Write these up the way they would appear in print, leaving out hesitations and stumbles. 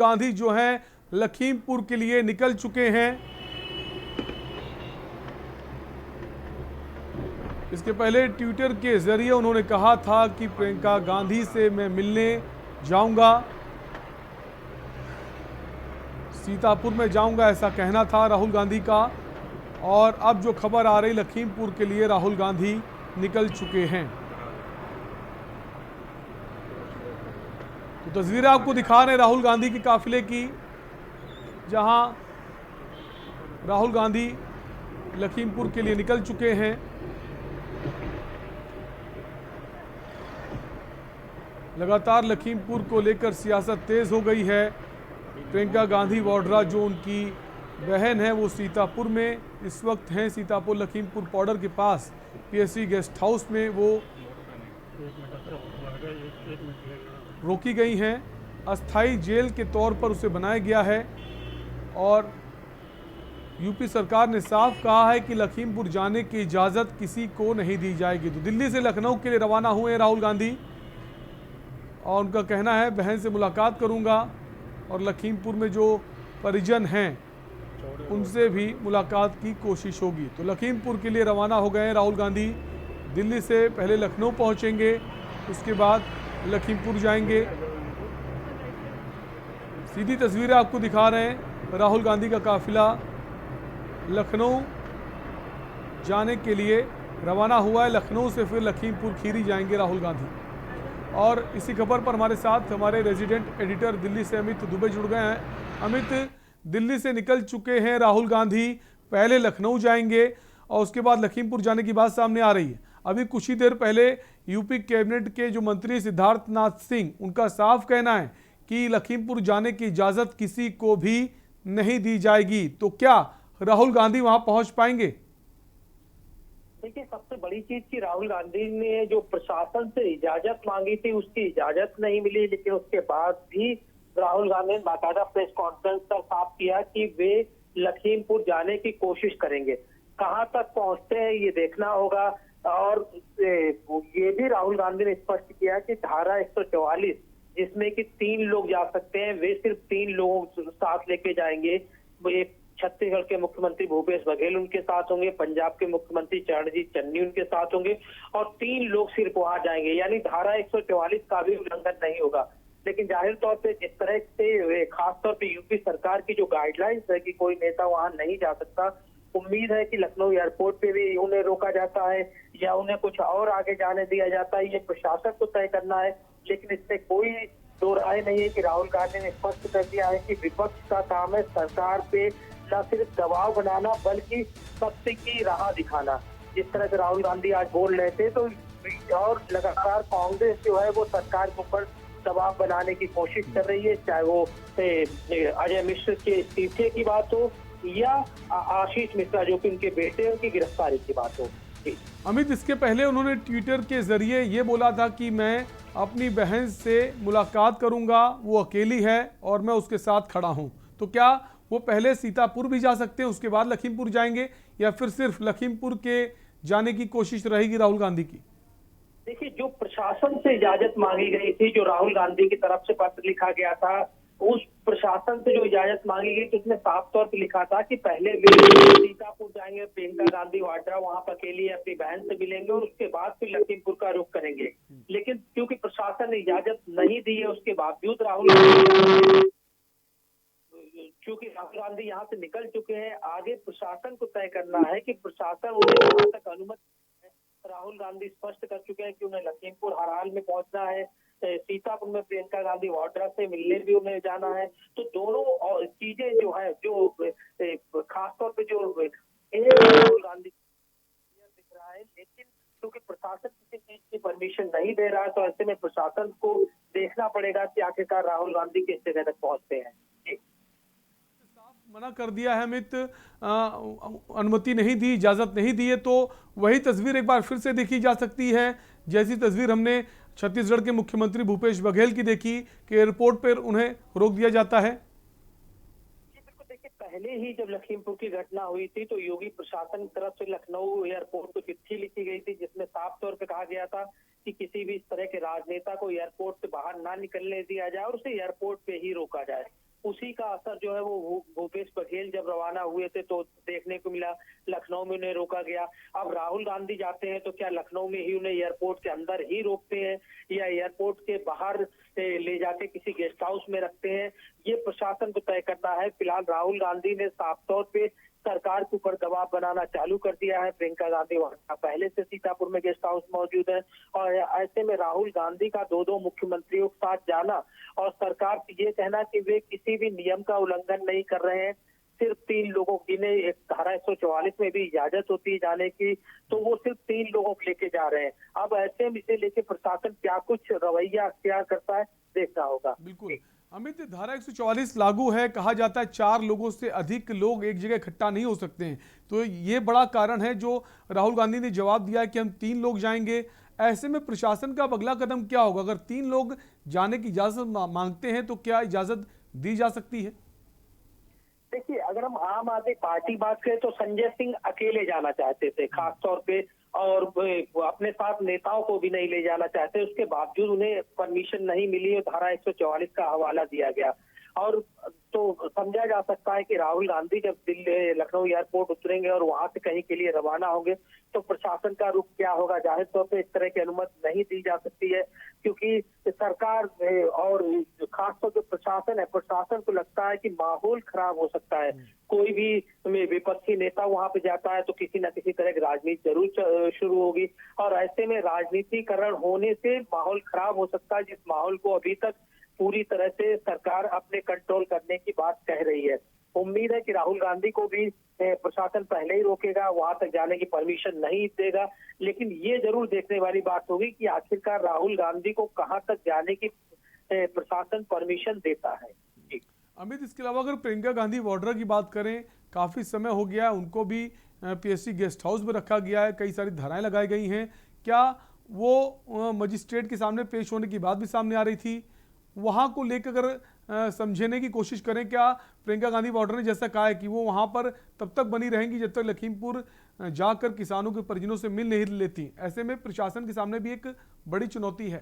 गांधी जो है लखीमपुर के लिए निकल चुके हैं। इसके पहले ट्विटर के जरिए उन्होंने कहा था कि प्रियंका गांधी से मैं मिलने जाऊंगा, सीतापुर में जाऊंगा, ऐसा कहना था राहुल गांधी का। और अब जो खबर आ रही, लखीमपुर के लिए राहुल गांधी निकल चुके हैं। तो तस्वीरें आपको दिखा रहे हैं राहुल गांधी के काफिले की, जहां राहुल गांधी लखीमपुर के लिए निकल चुके हैं। लगातार लखीमपुर को लेकर सियासत तेज हो गई है। प्रियंका गांधी वाड्रा जो उनकी बहन है वो सीतापुर में इस वक्त हैं। सीतापुर लखीमपुर बॉर्डर के पास पीएससी गेस्ट हाउस में वो रोकी गई हैं। अस्थाई जेल के तौर पर उसे बनाया गया है और यूपी सरकार ने साफ कहा है कि लखीमपुर जाने की इजाज़त किसी को नहीं दी जाएगी। तो दिल्ली से लखनऊ के लिए रवाना हुए हैं राहुल गांधी और उनका कहना है बहन से मुलाकात करूंगा और लखीमपुर में जो परिजन हैं उनसे भी मुलाकात की कोशिश होगी। तो लखीमपुर के लिए रवाना हो गए हैं राहुल गांधी। दिल्ली से पहले लखनऊ पहुंचेंगे, उसके बाद लखीमपुर जाएंगे। सीधी तस्वीरें आपको दिखा रहे हैं। राहुल गांधी का काफिला लखनऊ जाने के लिए रवाना हुआ है। लखनऊ से फिर लखीमपुर खीरी जाएंगे राहुल गांधी। और इसी खबर पर हमारे साथ हमारे रेजिडेंट एडिटर दिल्ली से अमित दुबे जुड़ गए हैं। अमित, दिल्ली से निकल चुके हैं राहुल गांधी, पहले लखनऊ जाएंगे और उसके बाद लखीमपुर जाने की बात सामने आ रही है। अभी कुछ ही देर पहले यूपी कैबिनेट के जो मंत्री सिद्धार्थनाथ सिंह, उनका साफ कहना है कि लखीमपुर जाने की इजाजत किसी को भी नहीं दी जाएगी। तो क्या राहुल गांधी वहां पहुंच पाएंगे? देखिए, सबसे बड़ी चीज की राहुल गांधी ने जो प्रशासन से इजाजत मांगी थी उसकी इजाजत नहीं मिली, लेकिन उसके बाद भी राहुल गांधी ने बाकायदा प्रेस कॉन्फ्रेंस कर साफ किया कि वे लखीमपुर जाने की कोशिश करेंगे। कहां तक पहुंचते हैं ये देखना होगा। और ये भी राहुल गांधी ने स्पष्ट किया कि धारा 144 जिसमें कि 3 लोग जा सकते हैं, वे सिर्फ 3 लोगों साथ लेके जाएंगे। एक छत्तीसगढ़ के मुख्यमंत्री भूपेश बघेल उनके साथ होंगे, पंजाब के मुख्यमंत्री चरणजीत चन्नी उनके साथ होंगे और 3 लोग सिर्फ वहां जाएंगे, यानी धारा 144 का भी उल्लंघन नहीं होगा। लेकिन जाहिर तौर पे जिस तरह से खासतौर पे यूपी सरकार की जो गाइडलाइंस है कि कोई नेता वहां नहीं जा सकता, उम्मीद है कि लखनऊ एयरपोर्ट पे भी उन्हें रोका जाता है या उन्हें कुछ और आगे जाने दिया जाता है, ये प्रशासन को तय करना है। लेकिन इससे कोई दो राय नहीं है कि राहुल गांधी ने स्पष्ट कर दिया है कि विपक्ष का काम है सरकार पे न सिर्फ दबाव बनाना बल्कि सत्य की राह दिखाना। जिस तरह से राहुल गांधी आज बोल रहे थे, तो और लगातार कांग्रेस जो है वो सरकार के ऊपर दबाव बनाने की कोशिश कर रही है, चाहे वो अजय मिश्र के इस्तीफे की बात हो या आशीष मिश्रा जो कि उनके बेटे की गिरफ्तारी की बात हो। अमित, इसके पहले उन्होंने ट्विटर के जरिए ये बोला था कि मैं अपनी बहन से मुलाकात करूंगा, वो अकेली है और मैं उसके साथ खड़ा हूं। तो क्या वो पहले सीतापुर भी जा सकते हैं, उसके बाद लखीमपुर जाएंगे, या फिर सिर्फ लखीमपुर के जाने की कोशिश रहेगी राहुल गांधी की? देखिए, जो प्रशासन से इजाजत मांगी गई थी, जो राहुल गांधी की तरफ से पत्र लिखा गया था, उस प्रशासन से जो इजाजत मांगी गई तो उसमें साफ तौर पर लिखा था कि पहले वे सीतापुर जाएंगे, प्रियंका गांधी वाड्रा वहां पर अकेली अपनी बहन से मिलेंगे और उसके बाद फिर लखीमपुर का रुख करेंगे। लेकिन क्योंकि प्रशासन ने इजाजत नहीं दी है, उसके बावजूद राहुल गांधी यहाँ से निकल चुके हैं। आगे प्रशासन को तय करना है कि प्रशासन उन्हें कहां तक अनुमति। राहुल गांधी स्पष्ट कर चुके हैं कि उन्हें लखीमपुर हर हाल में पहुंचना है, सीतापुर में प्रियंका गांधी वाड्रा से मिलने भी उन्हें जाना है। तो दोनों चीजें जो है, जो खासतौर पे जो राहुल गांधी दिख रहा है, लेकिन क्योंकि प्रशासन किसी चीज की परमिशन नहीं दे रहा है, तो ऐसे में प्रशासन को देखना पड़ेगा कि आखिरकार राहुल गांधी किस जगह तक पहुंचते हैं। मना कर दिया है अमित, अनुमति नहीं दी, इजाजत नहीं दी है। तो वही तस्वीर एक बार फिर से देखी जा सकती है जैसी तस्वीर हमने छत्तीसगढ़ के मुख्यमंत्री भूपेश बघेल की देखी कि एयरपोर्ट पर उन्हें रोक दिया जाता है। बिल्कुल, देखिए, पहले ही जब लखीमपुर की घटना हुई थी तो योगी प्रशासन की तरफ से लखनऊ एयरपोर्ट को चिट्ठी लिखी गई थी, जिसमें साफ तौर पर कहा गया था कि किसी भी इस तरह के राजनेता को एयरपोर्ट से बाहर ना निकलने दिया जाए और उसे एयरपोर्ट पे ही रोका जाए। उसी का असर जो है वो भूपेश बघेल जब रवाना हुए थे तो देखने को मिला। लखनऊ में उन्हें रोका गया। अब राहुल गांधी जाते हैं तो क्या लखनऊ में ही उन्हें एयरपोर्ट के अंदर ही रोकते हैं या एयरपोर्ट के बाहर ले जाके किसी गेस्ट हाउस में रखते हैं, ये प्रशासन को तय करना है। फिलहाल राहुल गांधी ने साफ तौर पे सरकार के ऊपर दबाव बनाना चालू कर दिया है। प्रियंका गांधी वहां पहले से सीतापुर में गेस्ट हाउस मौजूद है और ऐसे में राहुल गांधी का दो मुख्यमंत्रियों के साथ जाना और सरकार से ये कहना कि वे किसी भी नियम का उल्लंघन नहीं कर रहे हैं, सिर्फ 3 लोगों की ने एक धारा 144 में भी इजाजत होती है जाने की, तो वो सिर्फ 3 लोगों को लेके जा रहे हैं। अब ऐसे में इसे लेके प्रशासन क्या कुछ रवैया अख्तियार करता है, देखना होगा। बिल्कुल अमित, धारा 144 लागू है, कहा जाता है 4 लोगों से अधिक लोग एक जगह इकट्ठा नहीं हो सकते हैं, तो ये बड़ा कारण है जो राहुल गांधी ने जवाब दिया है कि हम 3 लोग जाएंगे। ऐसे में प्रशासन का अब अगला कदम क्या होगा? अगर 3 लोग जाने की इजाजत मांगते हैं तो क्या इजाजत दी जा सकती है? देखिए, अगर हम आम आदमी पार्टी बात करें तो संजय सिंह अकेले जाना चाहते थे खास तौर पे, और वो अपने साथ नेताओं को भी नहीं ले जाना चाहते। उसके बावजूद उन्हें परमिशन नहीं मिली और धारा 144 का हवाला दिया गया। और तो समझा जा सकता है कि राहुल गांधी जब दिल्ली लखनऊ एयरपोर्ट उतरेंगे और वहां से कहीं के लिए रवाना होंगे तो प्रशासन का रुख क्या होगा। जाहिर तौर पे इस तरह की अनुमति नहीं दी जा सकती है, क्योंकि सरकार और खासतौर पे प्रशासन है, प्रशासन को लगता है कि माहौल खराब हो सकता है। कोई भी विपक्षी नेता वहां पे जाता है तो किसी न किसी तरह की राजनीति जरूर शुरू होगी और ऐसे में राजनीतिकरण होने से माहौल खराब हो सकता है, जिस माहौल को अभी तक पूरी तरह से सरकार अपने कंट्रोल करने की बात कह रही है। उम्मीद है कि राहुल गांधी को भी प्रशासन पहले ही रोकेगा, वहां तक जाने की परमिशन नहीं देगा, लेकिन ये जरूर देखने वाली बात होगी कि आखिरकार राहुल गांधी को कहां तक जाने की प्रशासन परमिशन देता है। जी अमित, इसके अलावा अगर प्रियंका गांधी वाड्रा की बात करें, काफी समय हो गया है, उनको भी पीएससी गेस्ट हाउस में रखा गया है, कई सारी धाराएं लगाई गई हैं, क्या वो मजिस्ट्रेट के सामने पेश होने की बात भी सामने आ रही थी? वहां को लेकर अगर समझने की कोशिश करें, क्या प्रियंका गांधी वाड्रा ने जैसा कहा है कि वो वहां पर तब तक बनी रहेंगी जब तक लखीमपुर जाकर किसानों के परिजनों से मिल नहीं लेती? ऐसे में प्रशासन के सामने भी एक बड़ी चुनौती है।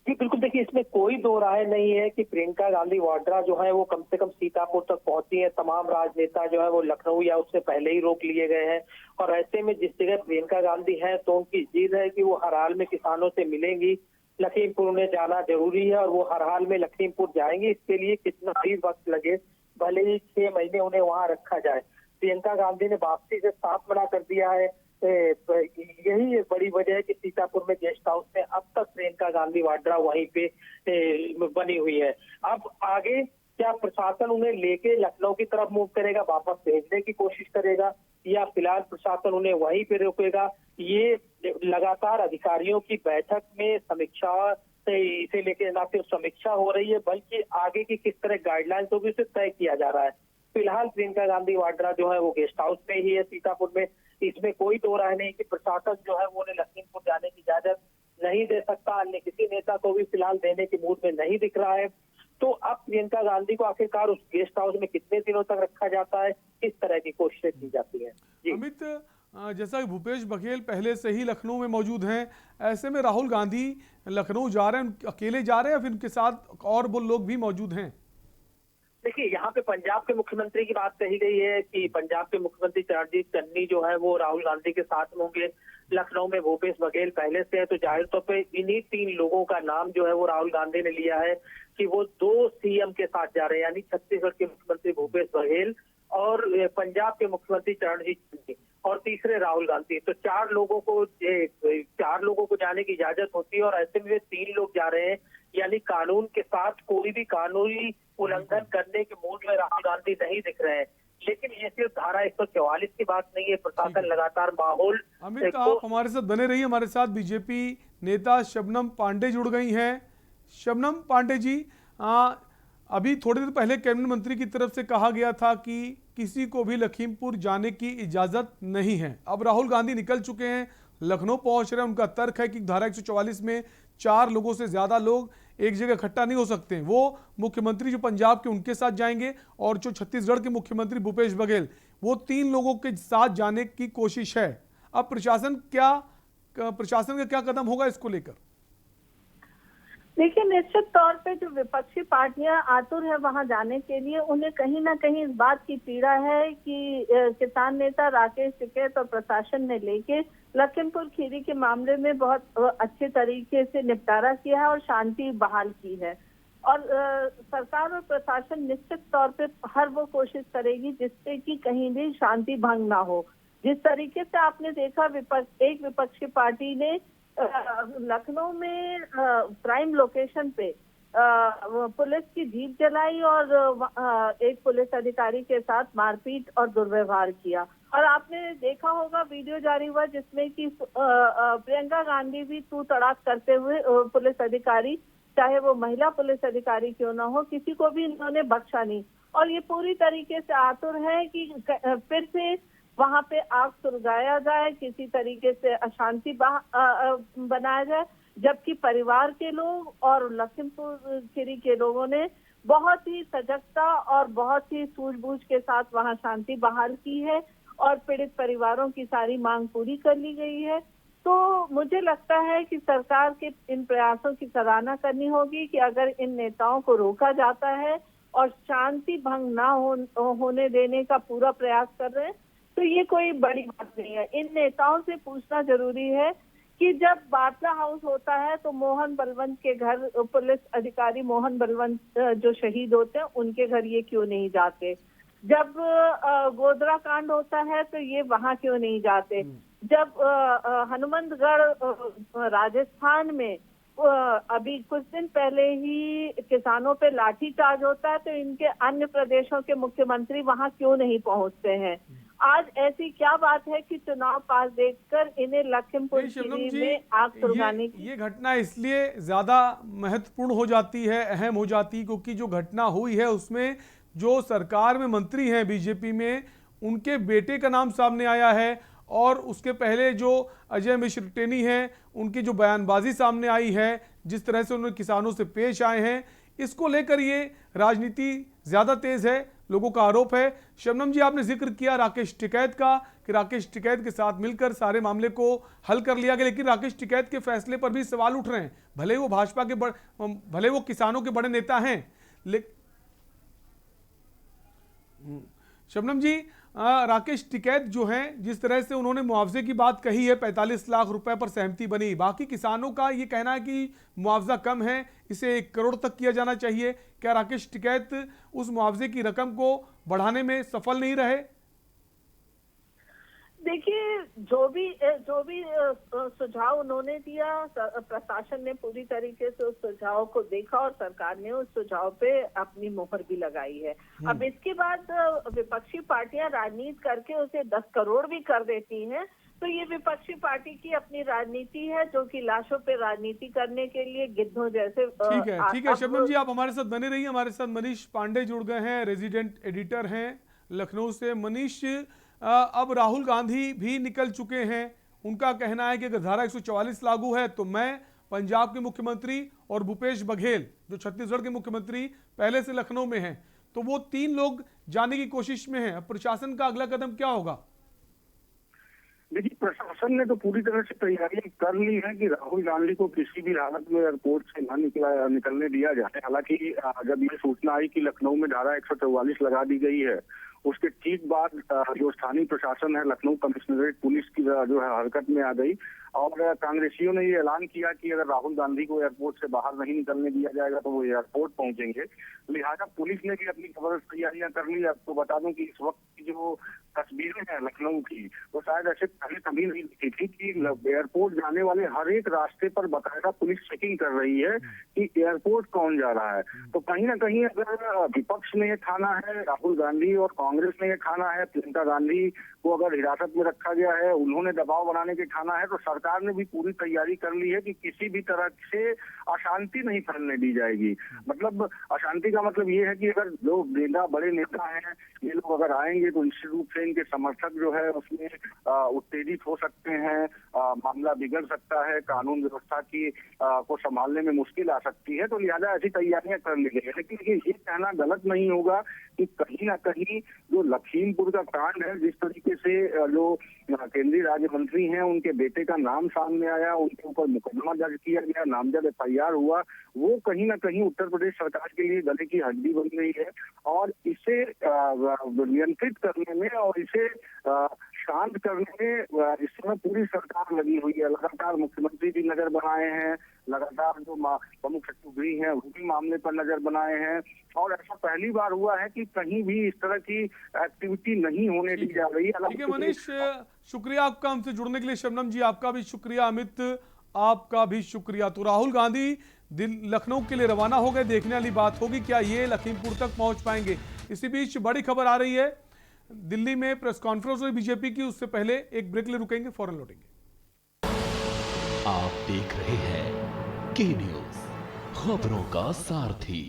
जी बिल्कुल, देखिए इसमें कोई दो राय नहीं है कि प्रियंका गांधी वाड्रा जो है वो कम से कम सीतापुर तक पहुंची है। तमाम राजनेता जो है वो लखनऊ या उससे पहले ही रोक लिए गए हैं और ऐसे में जिस जगह प्रियंका गांधी है तो उनकी जिद है कि वो हर हाल में किसानों से मिलेंगी। लखीमपुर उन्हें जाना जरूरी है और वो हर हाल में लखीमपुर जाएंगी, इसके लिए कितना भी वक्त लगे, भले ही 6 महीने उन्हें वहां रखा जाए। प्रियंका गांधी ने वापसी से साफ मना कर दिया है। यही बड़ी वजह है कि सीतापुर में गेस्ट हाउस में अब तक प्रियंका गांधी वाड्रा वहीं पे बनी हुई है। अब आगे क्या प्रशासन उन्हें लेके लखनऊ की तरफ मूव करेगा, वापस भेजने की कोशिश करेगा, या फिलहाल प्रशासन उन्हें वहीं पे रोकेगा? ये लगातार अधिकारियों की बैठक में समीक्षा इसे लेके न सिर्फ समीक्षा हो रही है बल्कि आगे की किस तरह गाइडलाइंस होगी उसे तय किया जा रहा है। फिलहाल प्रियंका गांधी वाड्रा जो है वो गेस्ट हाउस में ही है सीतापुर में। इसमें कोई दो राय नहीं कि प्रशासन जो है वो उन्हें लखीमपुर जाने की इजाजत नहीं दे सकता, अन्य किसी नेता को भी फिलहाल देने के मूड में नहीं दिख रहा है। तो अब प्रियंका गांधी को आखिरकार उस गेस्ट हाउस में कितने दिनों तक रखा जाता है, इस तरह की कोशिशें की जाती है। अमित, जैसा कि भूपेश बघेल पहले से ही लखनऊ में मौजूद हैं, ऐसे में राहुल गांधी लखनऊ जा रहे हैं, अकेले जा रहे हैं या फिर उनके साथ और वो लोग भी मौजूद हैं? देखिए, यहाँ पे पंजाब के मुख्यमंत्री की बात कही गई है कि पंजाब के मुख्यमंत्री चरणजीत चन्नी जो है वो राहुल गांधी के साथ होंगे। लखनऊ में भूपेश बघेल पहले से है, तो जाहिर तौर पे इन्हीं 3 लोगों का नाम जो है वो राहुल गांधी ने लिया है कि वो 2 सीएम के साथ जा रहे हैं, यानी छत्तीसगढ़ के मुख्यमंत्री भूपेश बघेल और पंजाब के मुख्यमंत्री चरणजीत चन्नी और तीसरे राहुल गांधी। तो 4 लोगों को जाने की इजाजत होती है और ऐसे में 3 लोग जा रहे हैं, यानी कानून के साथ कोई भी कानूनी उल्लंघन करने के मूड में राहुल गांधी नहीं दिख रहे हैं। लेकिन ये सिर्फ धारा 144 की बात नहीं है, प्रशासन लगातार माहौल। अमित, आप हमारे साथ बने रहिए। हमारे साथ बीजेपी नेता शबनम पांडे जुड़ गई हैं। शबनम पांडे जी, अभी थोड़ी देर पहले कैबिनेट मंत्री की तरफ से कहा गया था कि किसी को भी लखीमपुर जाने की इजाजत नहीं है। अब राहुल गांधी निकल चुके हैं, लखनऊ पहुंच रहे हैं। उनका तर्क है कि धारा 144 में 4 लोगों से ज्यादा लोग एक जगह इकट्ठा नहीं हो सकते। वो मुख्यमंत्री जो पंजाब के उनके साथ जाएंगे और जो छत्तीसगढ़ के मुख्यमंत्री भूपेश बघेल वो 3 लोगों के साथ जाने की कोशिश है। अब प्रशासन का क्या कदम होगा इसको लेकर? देखिए, निश्चित तौर पे जो विपक्षी पार्टियां आतुर है वहां जाने के लिए, उन्हें कहीं ना कहीं इस बात की पीड़ा है कि किसान नेता राकेश टिकैत और प्रशासन ने लेके लखीमपुर खीरी के मामले में बहुत अच्छे तरीके से निपटारा किया है और शांति बहाल की है। और सरकार और प्रशासन निश्चित तौर पे हर वो कोशिश करेगी जिससे कि कहीं भी शांति भंग ना हो। जिस तरीके से आपने देखा, एक विपक्षी पार्टी ने लखनऊ में प्राइम लोकेशन पे पुलिस की जीप जलाई और एक पुलिस अधिकारी के साथ मारपीट और दुर्व्यवहार किया। और आपने देखा होगा, वीडियो जारी हुआ जिसमें कि प्रियंका गांधी भी तू तड़ाक करते हुए पुलिस अधिकारी, चाहे वो महिला पुलिस अधिकारी क्यों ना हो, किसी को भी इन्होंने बख्शा नहीं। और ये पूरी तरीके से आतुर है कि फिर से वहां पे आग सुलगाया जाए, किसी तरीके से अशांति बनाया जाए, जबकि परिवार के लोग और लखीमपुर खीरी के लोगों ने बहुत ही सजगता और बहुत ही सूझबूझ के साथ वहां शांति बहाल की है और पीड़ित परिवारों की सारी मांग पूरी कर ली गई है। तो मुझे लगता है कि सरकार के इन प्रयासों की सराहना करनी होगी कि अगर इन नेताओं को रोका जाता है और शांति भंग ना होने देने का पूरा प्रयास कर रहे हैं, तो ये कोई बड़ी बात नहीं है। इन नेताओं से पूछना जरूरी है कि जब बाटला हाउस होता है तो मोहन बलवंत के घर, पुलिस अधिकारी मोहन बलवंत जो शहीद होते हैं, उनके घर ये क्यों नहीं जाते? जब गोधरा कांड होता है तो ये वहां क्यों नहीं जाते? जब हनुमंतगढ़ राजस्थान में अभी कुछ दिन पहले ही किसानों पे लाठीचार्ज होता है तो इनके अन्य प्रदेशों के मुख्यमंत्री वहां क्यों नहीं पहुंचते हैं? आज ऐसी क्या बात है कि चुनाव पास देखकर इन्हें लखीमपुर खीरी में आग सुलगाने की? ये घटना इसलिए ज्यादा महत्वपूर्ण हो जाती है, अहम हो जाती है, क्योंकि जो घटना हुई है उसमें जो सरकार में मंत्री हैं बीजेपी में, उनके बेटे का नाम सामने आया है। और उसके पहले जो अजय मिश्र टेनी हैं, उनकी जो बयानबाजी सामने आई है, जिस तरह से उन्होंने किसानों से पेश आए हैं, इसको लेकर ये राजनीति ज़्यादा तेज़ है, लोगों का आरोप है। शबनम जी, आपने जिक्र किया राकेश टिकैत का कि राकेश टिकैत के साथ मिलकर सारे मामले को हल कर लिया गया, लेकिन राकेश टिकैत के फैसले पर भी सवाल उठ रहे हैं। भले वो भाजपा के भले वो किसानों के बड़े नेता हैं, लेकिन शबनम जी, राकेश टिकैत जो हैं, जिस तरह से उन्होंने मुआवजे की बात कही है, 45 लाख रुपए पर सहमति बनी। बाकी किसानों का ये कहना है कि मुआवजा कम है, इसे 1 करोड़ तक किया जाना चाहिए। क्या राकेश टिकैत उस मुआवजे की रकम को बढ़ाने में सफल नहीं रहे? देखिए, जो भी सुझाव उन्होंने दिया, प्रशासन ने पूरी तरीके से उस सुझाव को देखा और सरकार ने उस सुझाव पे अपनी मोहर भी लगाई है। अब इसके बाद विपक्षी पार्टियां राजनीति करके उसे 10 करोड़ भी कर देती हैं, तो ये विपक्षी पार्टी की अपनी राजनीति है, जो कि लाशों पे राजनीति करने के लिए गिद्धों जैसे। ठीक है शबनम जी, आप हमारे साथ बने रहिए। हमारे साथ मनीष पांडे जुड़ गए हैं, रेजिडेंट एडिटर हैं लखनऊ से। मनीष, अब राहुल गांधी भी निकल चुके हैं। उनका कहना है कि अगर धारा 144 लागू है तो मैं, पंजाब के मुख्यमंत्री और भूपेश बघेल जो छत्तीसगढ़ के मुख्यमंत्री पहले से लखनऊ में हैं, तो वो 3 लोग जाने की कोशिश में हैं। अब प्रशासन का अगला कदम क्या होगा? देखिए, प्रशासन ने तो पूरी तरह से तैयारियां कर ली है कि राहुल गांधी को किसी भी हालत में एयरपोर्ट से न निकलने दिया जाए। हालांकि जब ये सूचना आई कि लखनऊ में धारा 144 लगा दी गई है, उसके ठीक बाद जो स्थानीय प्रशासन है, लखनऊ कमिश्नरेट पुलिस की जो है हरकत में आ गई और कांग्रेसियों ने ये ऐलान किया कि अगर राहुल गांधी को एयरपोर्ट से बाहर नहीं निकलने दिया जाएगा तो वो एयरपोर्ट पहुंचेंगे। लिहाजा पुलिस ने भी अपनी जबरदस्त तैयारियां कर ली। आपको बता दूं कि इस वक्त की जो तस्वीरें हैं लखनऊ की, वो शायद ऐसे पहले कभी नहीं दिखी थी कि एयरपोर्ट जाने वाले हर एक रास्ते पर बाकायदा पुलिस चेकिंग कर रही है कि एयरपोर्ट कौन जा रहा है। तो कहीं ना कहीं अगर विपक्ष ने ये ठाना है, राहुल गांधी और कांग्रेस ने ये ठाना है, प्रियंका गांधी को अगर हिरासत में रखा गया है, उन्होंने दबाव बनाने के ठाना है, तो सरकार ने भी पूरी तैयारी कर ली है कि किसी भी तरह से अशांति नहीं फैलने दी जाएगी। मतलब अशांति का मतलब ये है कि अगर लोग बड़े नेता हैं, ये लोग अगर आएंगे तो निश्चित रूप से इनके समर्थक जो है उसमें उत्तेजित हो सकते हैं, मामला बिगड़ सकता है, कानून व्यवस्था की को संभालने में मुश्किल आ सकती है। तो लिहाजा ऐसी तैयारियां कर ली गई है। लेकिन ये कहना गलत नहीं होगा कि कहीं ना कहीं जो लखीमपुर का कांड है, जिस तरीके से जो केंद्रीय राज्य मंत्री हैं उनके बेटे का नाम सामने आया, उनके ऊपर मुकदमा दर्ज किया गया, नामजद एफआईआर हुआ, वो कहीं ना कहीं उत्तर प्रदेश सरकार के लिए गले की हड्डी बन गई है। और इसे नियंत्रित करने में और इसे शांत करने में इस समय पूरी सरकार लगी हुई है। लगातार मुख्यमंत्री भी नजर बनाए हैं, लगातार जो प्रमुख सचिव भी हैं वो भी मामले पर नजर बनाए हैं, और ऐसा पहली बार हुआ है कि कहीं भी इस तरह की एक्टिविटी नहीं होने दी जा रही है। ठीक है मनीष, शुक्रिया आपका हमसे जुड़ने के लिए। शबनम जी आपका भी शुक्रिया, अमित आपका भी शुक्रिया। तो राहुल गांधी लखनऊ के लिए रवाना हो गए, देखने वाली बात होगी क्या ये लखीमपुर तक पहुंच पाएंगे। इसी बीच बड़ी खबर आ रही है, दिल्ली में प्रेस कॉन्फ्रेंस हुई बीजेपी की, उससे पहले एक ब्रेक ले रुकेंगे, फौरन लौटेंगे। आप देख रहे हैं के न्यूज, खबरों का सारथी।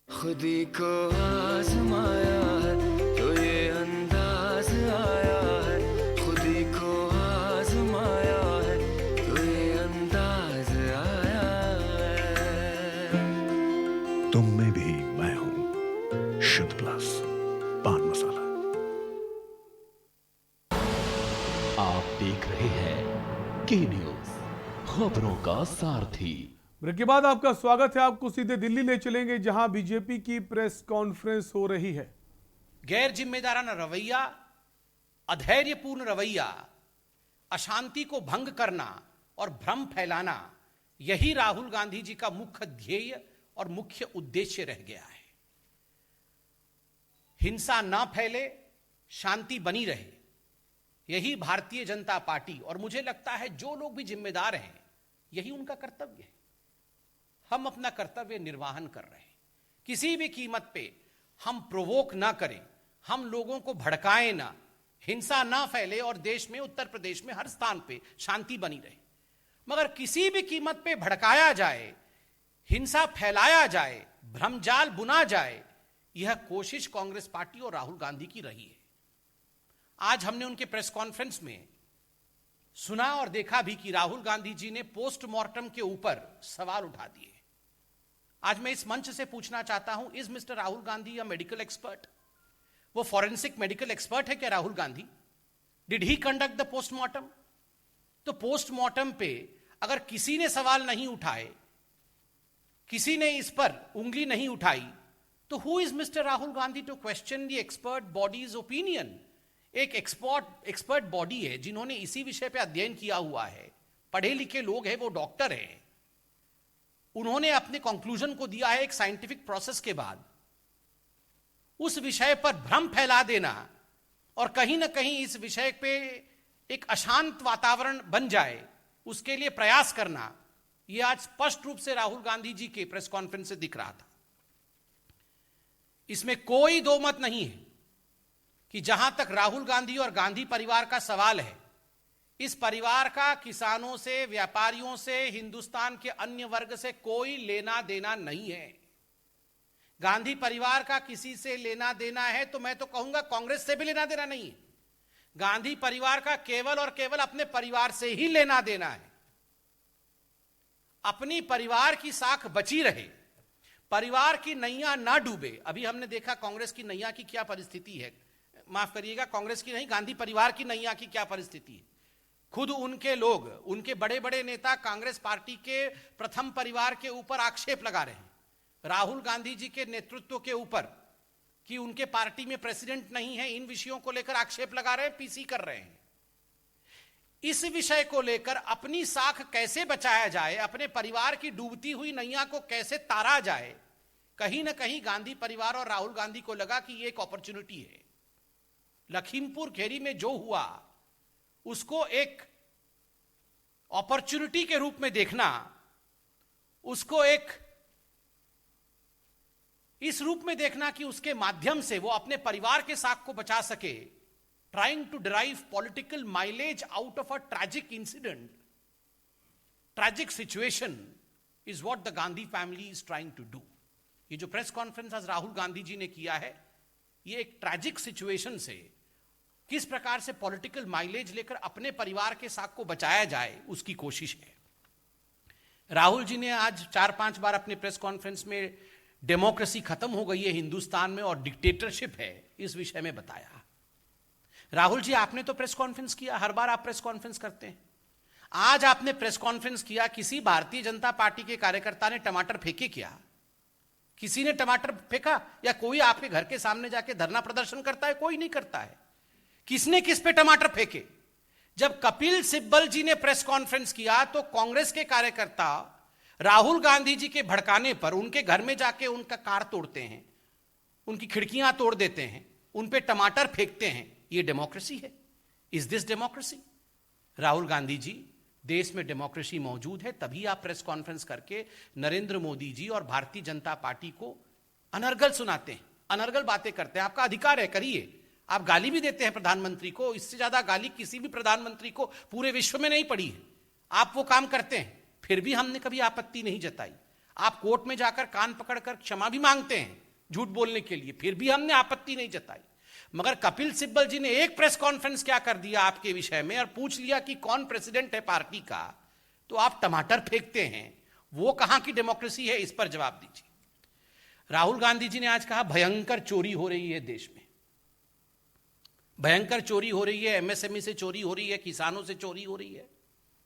खुदी को आजमाया है तो ये अंदाज आया है, खुदी को आजमाया है तो ये अंदाज आया है। तुम में भी मैं हूं, शुद्ध प्लस पान मसाला। आप देख रहे हैं के न्यूज, खबरों का सारथी। ब्रेक के बाद आपका स्वागत है। आपको सीधे दिल्ली ले चलेंगे जहां बीजेपी की प्रेस कॉन्फ्रेंस हो रही है। गैर जिम्मेदाराना रवैया, अधैर्यपूर्ण रवैया, अशांति को भंग करना और भ्रम फैलाना, यही राहुल गांधी जी का मुख्य ध्येय और मुख्य उद्देश्य रह गया है। हिंसा ना फैले, शांति बनी रहे, यही भारतीय जनता पार्टी और मुझे लगता है जो लोग भी जिम्मेदार हैं यही उनका कर्तव्य है। हम अपना कर्तव्य निर्वाहन कर रहे हैं। किसी भी कीमत पे हम प्रोवोक ना करें, हम लोगों को भड़काएं ना, हिंसा ना फैले और देश में, उत्तर प्रदेश में हर स्थान पे शांति बनी रहे। मगर किसी भी कीमत पे भड़काया जाए, हिंसा फैलाया जाए, भ्रमजाल बुना जाए, यह कोशिश कांग्रेस पार्टी और राहुल गांधी की रही है। आज हमने उनके प्रेस कॉन्फ्रेंस में सुना और देखा भी कि राहुल गांधी जी ने पोस्टमार्टम के ऊपर सवाल उठा दिए। आज मैं इस मंच से पूछना चाहता हूं, is mister Rahul Gandhi a medical expert? वो फॉरेंसिक मेडिकल एक्सपर्ट है क्या Rahul Gandhi? Did he conduct the postmortem? तो पोस्टमार्टम पे अगर किसी ने सवाल नहीं उठाए, किसी ने इस पर उंगली नहीं उठाई, तो who is mister Rahul Gandhi to question the expert bodies opinion? एक एक्सपर्ट बॉडी है जिन्होंने इसी विषय पे अध्ययन किया हुआ है, पढ़े लिखे लोग हैं, वो डॉक्टर हैं, उन्होंने अपने कंक्लूजन को दिया है एक साइंटिफिक प्रोसेस के बाद। उस विषय पर भ्रम फैला देना और कहीं ना कहीं इस विषय पे एक अशांत वातावरण बन जाए, उसके लिए प्रयास करना, यह आज स्पष्ट रूप से राहुल गांधी जी के प्रेस कॉन्फ्रेंस से दिख रहा था। इसमें कोई दो मत नहीं है कि जहां तक राहुल गांधी और गांधी परिवार का सवाल है, इस परिवार का किसानों से, व्यापारियों से, हिंदुस्तान के अन्य वर्ग से कोई लेना देना नहीं है। गांधी परिवार का किसी से लेना देना है तो मैं तो कहूंगा कांग्रेस से भी लेना देना नहीं है। गांधी परिवार का केवल और केवल अपने परिवार से ही लेना देना है। अपनी परिवार की साख बची रहे, परिवार की नैया ना डूबे। अभी हमने देखा कांग्रेस की नैया की क्या परिस्थिति है, माफ करिएगा, कांग्रेस की नहीं, गांधी परिवार की नैया की क्या परिस्थिति है। खुद उनके लोग, उनके बड़े बड़े नेता कांग्रेस पार्टी के प्रथम परिवार के ऊपर आक्षेप लगा रहे हैं, राहुल गांधी जी के नेतृत्व के ऊपर, कि उनके पार्टी में प्रेसिडेंट नहीं है। इन विषयों को लेकर आक्षेप लगा रहे हैं, पीसी कर रहे हैं। इस विषय को लेकर अपनी साख कैसे बचाया जाए, अपने परिवार की डूबती हुई नैया को कैसे तारा जाए, कहीं ना कहीं गांधी परिवार और राहुल गांधी को लगा कि ये एक अपॉर्चुनिटी है। लखीमपुर खेरी में जो हुआ उसको एक अपॉर्चुनिटी के रूप में देखना, उसको एक इस रूप में देखना कि उसके माध्यम से वो अपने परिवार के साख को बचा सके, trying to derive political mileage out of a tragic incident, tragic situation is what the Gandhi family is trying to do. ये जो प्रेस कॉन्फ्रेंस आज राहुल गांधी जी ने किया है, ये एक ट्रैजिक सिचुएशन से किस प्रकार से पॉलिटिकल माइलेज लेकर अपने परिवार के साख को बचाया जाए, उसकी कोशिश है। राहुल जी ने आज 4-5 बार अपने प्रेस कॉन्फ्रेंस में डेमोक्रेसी खत्म हो गई है हिंदुस्तान में और डिक्टेटरशिप है, इस विषय में बताया। राहुल जी, आपने तो प्रेस कॉन्फ्रेंस किया, हर बार आप प्रेस कॉन्फ्रेंस करते हैं। आज आपने प्रेस कॉन्फ्रेंस किया, किसी भारतीय जनता पार्टी के कार्यकर्ता ने टमाटर फेंके क्या? किसी ने टमाटर फेंका? या कोई आपके घर के सामने जाके धरना प्रदर्शन करता है? कोई नहीं करता है। किसने किस पे टमाटर फेंके? जब कपिल सिब्बल जी ने प्रेस कॉन्फ्रेंस किया तो कांग्रेस के कार्यकर्ता राहुल गांधी जी के भड़काने पर उनके घर में जाके उनका कार तोड़ते हैं, उनकी खिड़कियां तोड़ देते हैं, उन पे टमाटर फेंकते हैं। ये डेमोक्रेसी है? Is this democracy? Rahul Gandhi ji, देश में डेमोक्रेसी मौजूद है, तभी आप प्रेस कॉन्फ्रेंस करके नरेंद्र मोदी जी और भारतीय जनता पार्टी को अनर्गल सुनाते हैं, अनर्गल बातें करते हैं। आपका अधिकार है, करिए। आप गाली भी देते हैं प्रधानमंत्री को, इससे ज्यादा गाली किसी भी प्रधानमंत्री को पूरे विश्व में नहीं पड़ी है। आप वो काम करते हैं, फिर भी हमने कभी आपत्ति नहीं जताई। आप कोर्ट में जाकर कान पकड़कर क्षमा भी मांगते हैं झूठ बोलने के लिए, फिर भी हमने आपत्ति नहीं जताई। मगर कपिल सिब्बल जी ने एक प्रेस कॉन्फ्रेंस क्या कर दिया आपके विषय में और पूछ लिया कि कौन प्रेसिडेंट है पार्टी का, तो आप टमाटर फेंकते हैं। वो कहां की डेमोक्रेसी है? इस पर जवाब दीजिए। राहुल गांधी जी ने आज कहा भयंकर चोरी हो रही है देश में, भयंकर चोरी हो रही है, एमएसएमई से चोरी हो रही है, किसानों से चोरी हो रही है,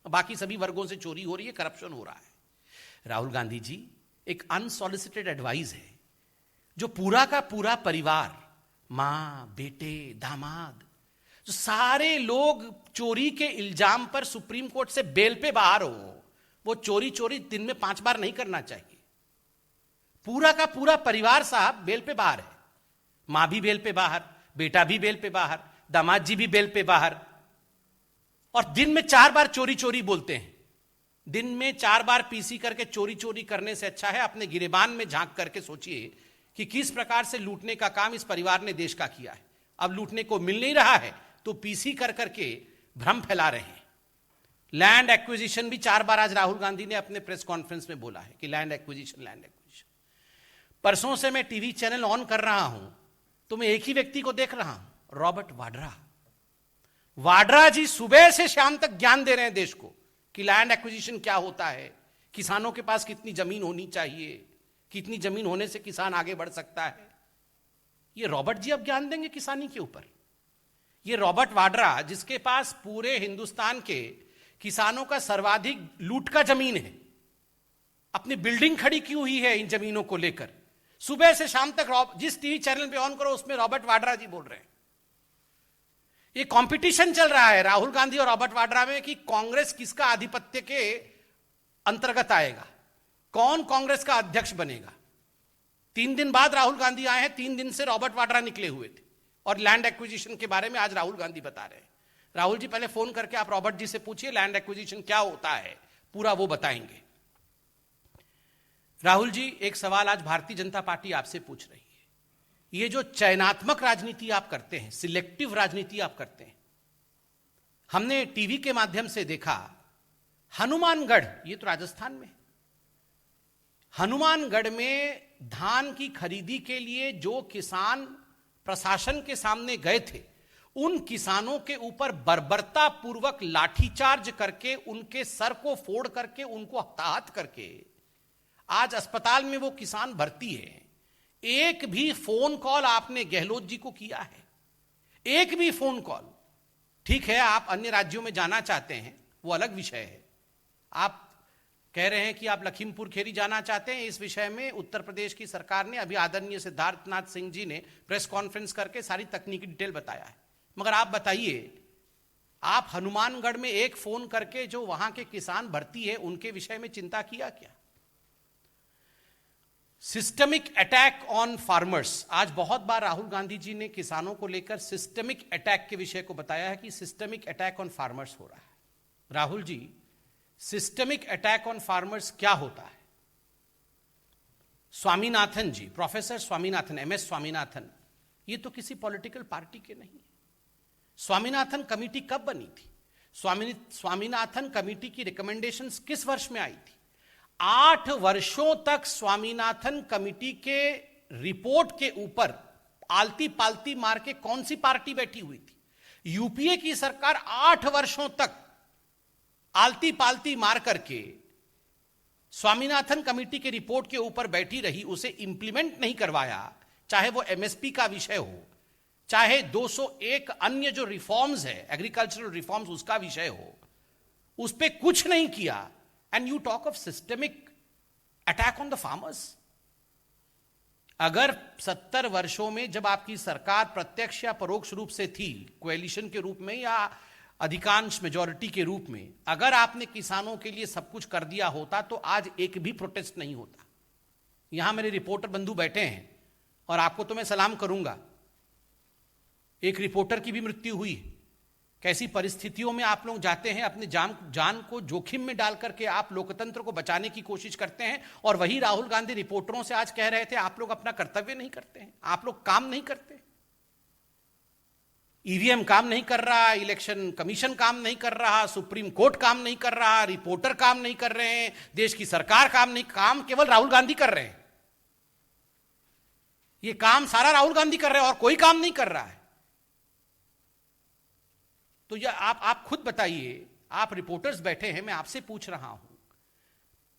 बाकी सभी वर्गों से चोरी हो रही है, करप्शन हो रहा है। राहुल गांधी जी, एक अनसॉलिसिटेड एडवाइस है जो पूरा का पूरा परिवार, मां, बेटे, दामाद, जो सारे लोग चोरी के इल्जाम पर सुप्रीम कोर्ट से बेल पे बाहर हो, वो चोरी दिन में 5 बार नहीं करना चाहिए। पूरा का पूरा परिवार साहब बेल पे बाहर है, मां भी बेल पे बाहर, बेटा भी बेल पे बाहर, दामाद जी भी बेल पे बाहर, और दिन में 4 बार चोरी बोलते हैं। दिन में 4 बार पीसी करके चोरी करने से अच्छा है अपने गिरेबान में झांक करके सोचिए कि किस प्रकार से लूटने का काम इस परिवार ने देश का किया है। अब लूटने को मिल नहीं रहा है तो पीसी कर करके भ्रम फैला रहे हैं। लैंड एक्विजिशन भी 4 बार आज राहुल गांधी ने अपने प्रेस कॉन्फ्रेंस में बोला है कि लैंड एक्विजिशन। परसों से मैं टीवी चैनल ऑन कर रहा हूं तो मैं एक ही व्यक्ति को देख रहा हूं, रॉबर्ट वाड्रा। वाड्रा जी सुबह से शाम तक ज्ञान दे रहे हैं देश को कि लैंड एक्विजिशन क्या होता है, किसानों के पास कितनी जमीन होनी चाहिए, कितनी जमीन होने से किसान आगे बढ़ सकता है। ये रॉबर्ट जी अब ज्ञान देंगे किसानी के ऊपर? ये रॉबर्ट वाड्रा जिसके पास पूरे हिंदुस्तान के किसानों का सर्वाधिक लूट का जमीन है, अपनी बिल्डिंग खड़ी की हुई है इन जमीनों को लेकर, सुबह से शाम तक जिस टीवी चैनल पे ऑन करो उसमें रॉबर्ट वाड्रा जी बोल रहे हैं। ये कंपटीशन चल रहा है राहुल गांधी और रॉबर्ट वाड्रा में कि कांग्रेस किसका आधिपत्य के अंतर्गत आएगा, कौन कांग्रेस का अध्यक्ष बनेगा। 3 दिन बाद राहुल गांधी आए हैं, 3 दिन से रॉबर्ट वाड्रा निकले हुए थे और लैंड एक्विजिशन के बारे में आज राहुल गांधी बता रहे हैं। राहुल जी, पहले फोन करके आप रॉबर्ट जी से पूछिए लैंड एक्विजिशन क्या होता है, पूरा वो बताएंगे। राहुल जी, एक सवाल आज भारतीय जनता पार्टी आपसे पूछ रही है। ये जो चयनात्मक राजनीति आप करते हैं, सिलेक्टिव राजनीति आप करते हैं, हमने टीवी के माध्यम से देखा हनुमानगढ़, ये तो राजस्थान में, हनुमानगढ़ में धान की खरीदी के लिए जो किसान प्रशासन के सामने गए थे, उन किसानों के ऊपर बर्बरता पूर्वक लाठीचार्ज करके, उनके सर को फोड़ करके, उनको हताहत करके आज अस्पताल में वो किसान भर्ती है। एक भी फोन कॉल आपने गहलोत जी को किया है? एक भी फोन कॉल? ठीक है, आप अन्य राज्यों में जाना चाहते हैं, वो अलग विषय है। आप कह रहे हैं कि आप लखीमपुर खेरी जाना चाहते हैं, इस विषय में उत्तर प्रदेश की सरकार ने अभी आदरणीय सिद्धार्थनाथ सिंह जी ने प्रेस कॉन्फ्रेंस करके सारी तकनीकी डिटेल बताया है। मगर आप बताइए, आप हनुमानगढ़ में एक फोन करके जो वहां के किसान भर्ती है उनके विषय में चिंता किया क्या? सिस्टमिक अटैक ऑन फार्मर्स, आज बहुत बार राहुल गांधी जी ने किसानों को लेकर सिस्टमिक अटैक के विषय को बताया है कि सिस्टमिक अटैक ऑन फार्मर्स हो रहा है। Rahul ji, systemic attack on farmers क्या होता है? स्वामीनाथन जी, प्रोफेसर स्वामीनाथन, MS स्वामीनाथन, ये तो किसी पॉलिटिकल पार्टी के नहीं है। स्वामीनाथन कमेटी कब बनी थी? स्वामीनाथन कमेटी की रिकमेंडेशंस किस वर्ष में आई थी? 8 वर्षों तक स्वामीनाथन कमेटी के रिपोर्ट के ऊपर आलती पालती मार के कौन सी पार्टी बैठी हुई थी? यूपीए की सरकार 8 वर्षों तक आलती पालती मार करके स्वामीनाथन कमेटी की रिपोर्ट के ऊपर बैठी रही, उसे इंप्लीमेंट नहीं करवाया, चाहे वो एमएसपी का विषय हो, चाहे 201 अन्य जो रिफॉर्म्स है, एग्रीकल्चरल रिफॉर्म्स, उसका विषय हो, उस पर कुछ नहीं किया, and you talk of systemic attack on the farmers. अगर 70 वर्षों में जब आपकी सरकार प्रत्यक्ष या परोक्ष रूप से थी, कोएलिशन के रूप में या अधिकांश मेजॉरिटी के रूप में, अगर आपने किसानों के लिए सब कुछ कर दिया होता तो आज एक भी प्रोटेस्ट नहीं होता। यहां मेरे रिपोर्टर बंधु बैठे हैं और आपको तो मैं सलाम करूंगा। एक रिपोर्टर की भी मृत्यु हुई। कैसी परिस्थितियों में आप लोग जाते हैं, अपने जान को जोखिम में डाल करके आप लोकतंत्र को बचाने की कोशिश करते हैं, और वही राहुल गांधी रिपोर्टरों से आज कह रहे थे आप लोग अपना कर्तव्य नहीं करते हैं, आप लोग काम नहीं करते। ईवीएम काम नहीं कर रहा, इलेक्शन कमीशन काम नहीं कर रहा, सुप्रीम कोर्ट काम नहीं कर रहा, रिपोर्टर काम नहीं कर रहे हैं, देश की सरकार काम केवल राहुल गांधी कर रहे हैं। ये काम सारा राहुल गांधी कर रहे हैं और कोई काम नहीं कर रहा है। तो ये आप खुद बताइए, आप रिपोर्टर्स बैठे हैं, मैं आपसे पूछ रहा हूं,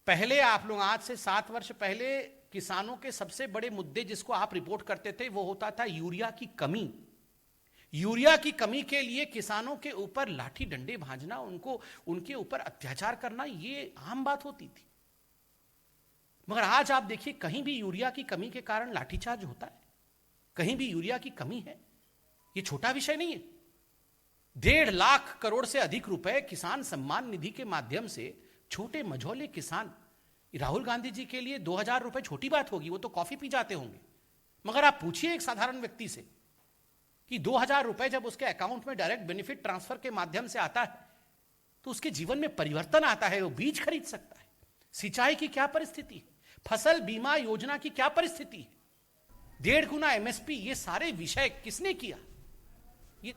पहले आप लोग आज से 7 वर्ष पहले किसानों के सबसे बड़े मुद्दे जिसको आप रिपोर्ट करते थे वो होता था यूरिया की कमी। यूरिया की कमी के लिए किसानों के ऊपर लाठी डंडे भांजना, उनके ऊपर अत्याचार करना, ये आम बात होती थी। मगर आज आप देखिए, कहीं भी यूरिया की कमी के कारण लाठीचार्ज होता है, कहीं भी यूरिया की कमी है। ये छोटा विषय नहीं है। 1.5 लाख करोड़ से अधिक रुपए किसान सम्मान निधि के माध्यम से छोटे मझौले किसान, राहुल गांधी जी के लिए 2000 रुपए छोटी बात होगी, वो तो कॉफी पी जाते होंगे। मगर आप पूछिए एक साधारण व्यक्ति से कि 2000 रुपए जब उसके अकाउंट में डायरेक्ट बेनिफिट ट्रांसफर के माध्यम से आता है तो उसके जीवन में परिवर्तन आता है, वो बीज खरीद सकता है। सिंचाई की क्या परिस्थिति है, फसल बीमा योजना की क्या परिस्थिति है, 1.5 गुना एमएसपी, ये सारे विषय किसने किया? ये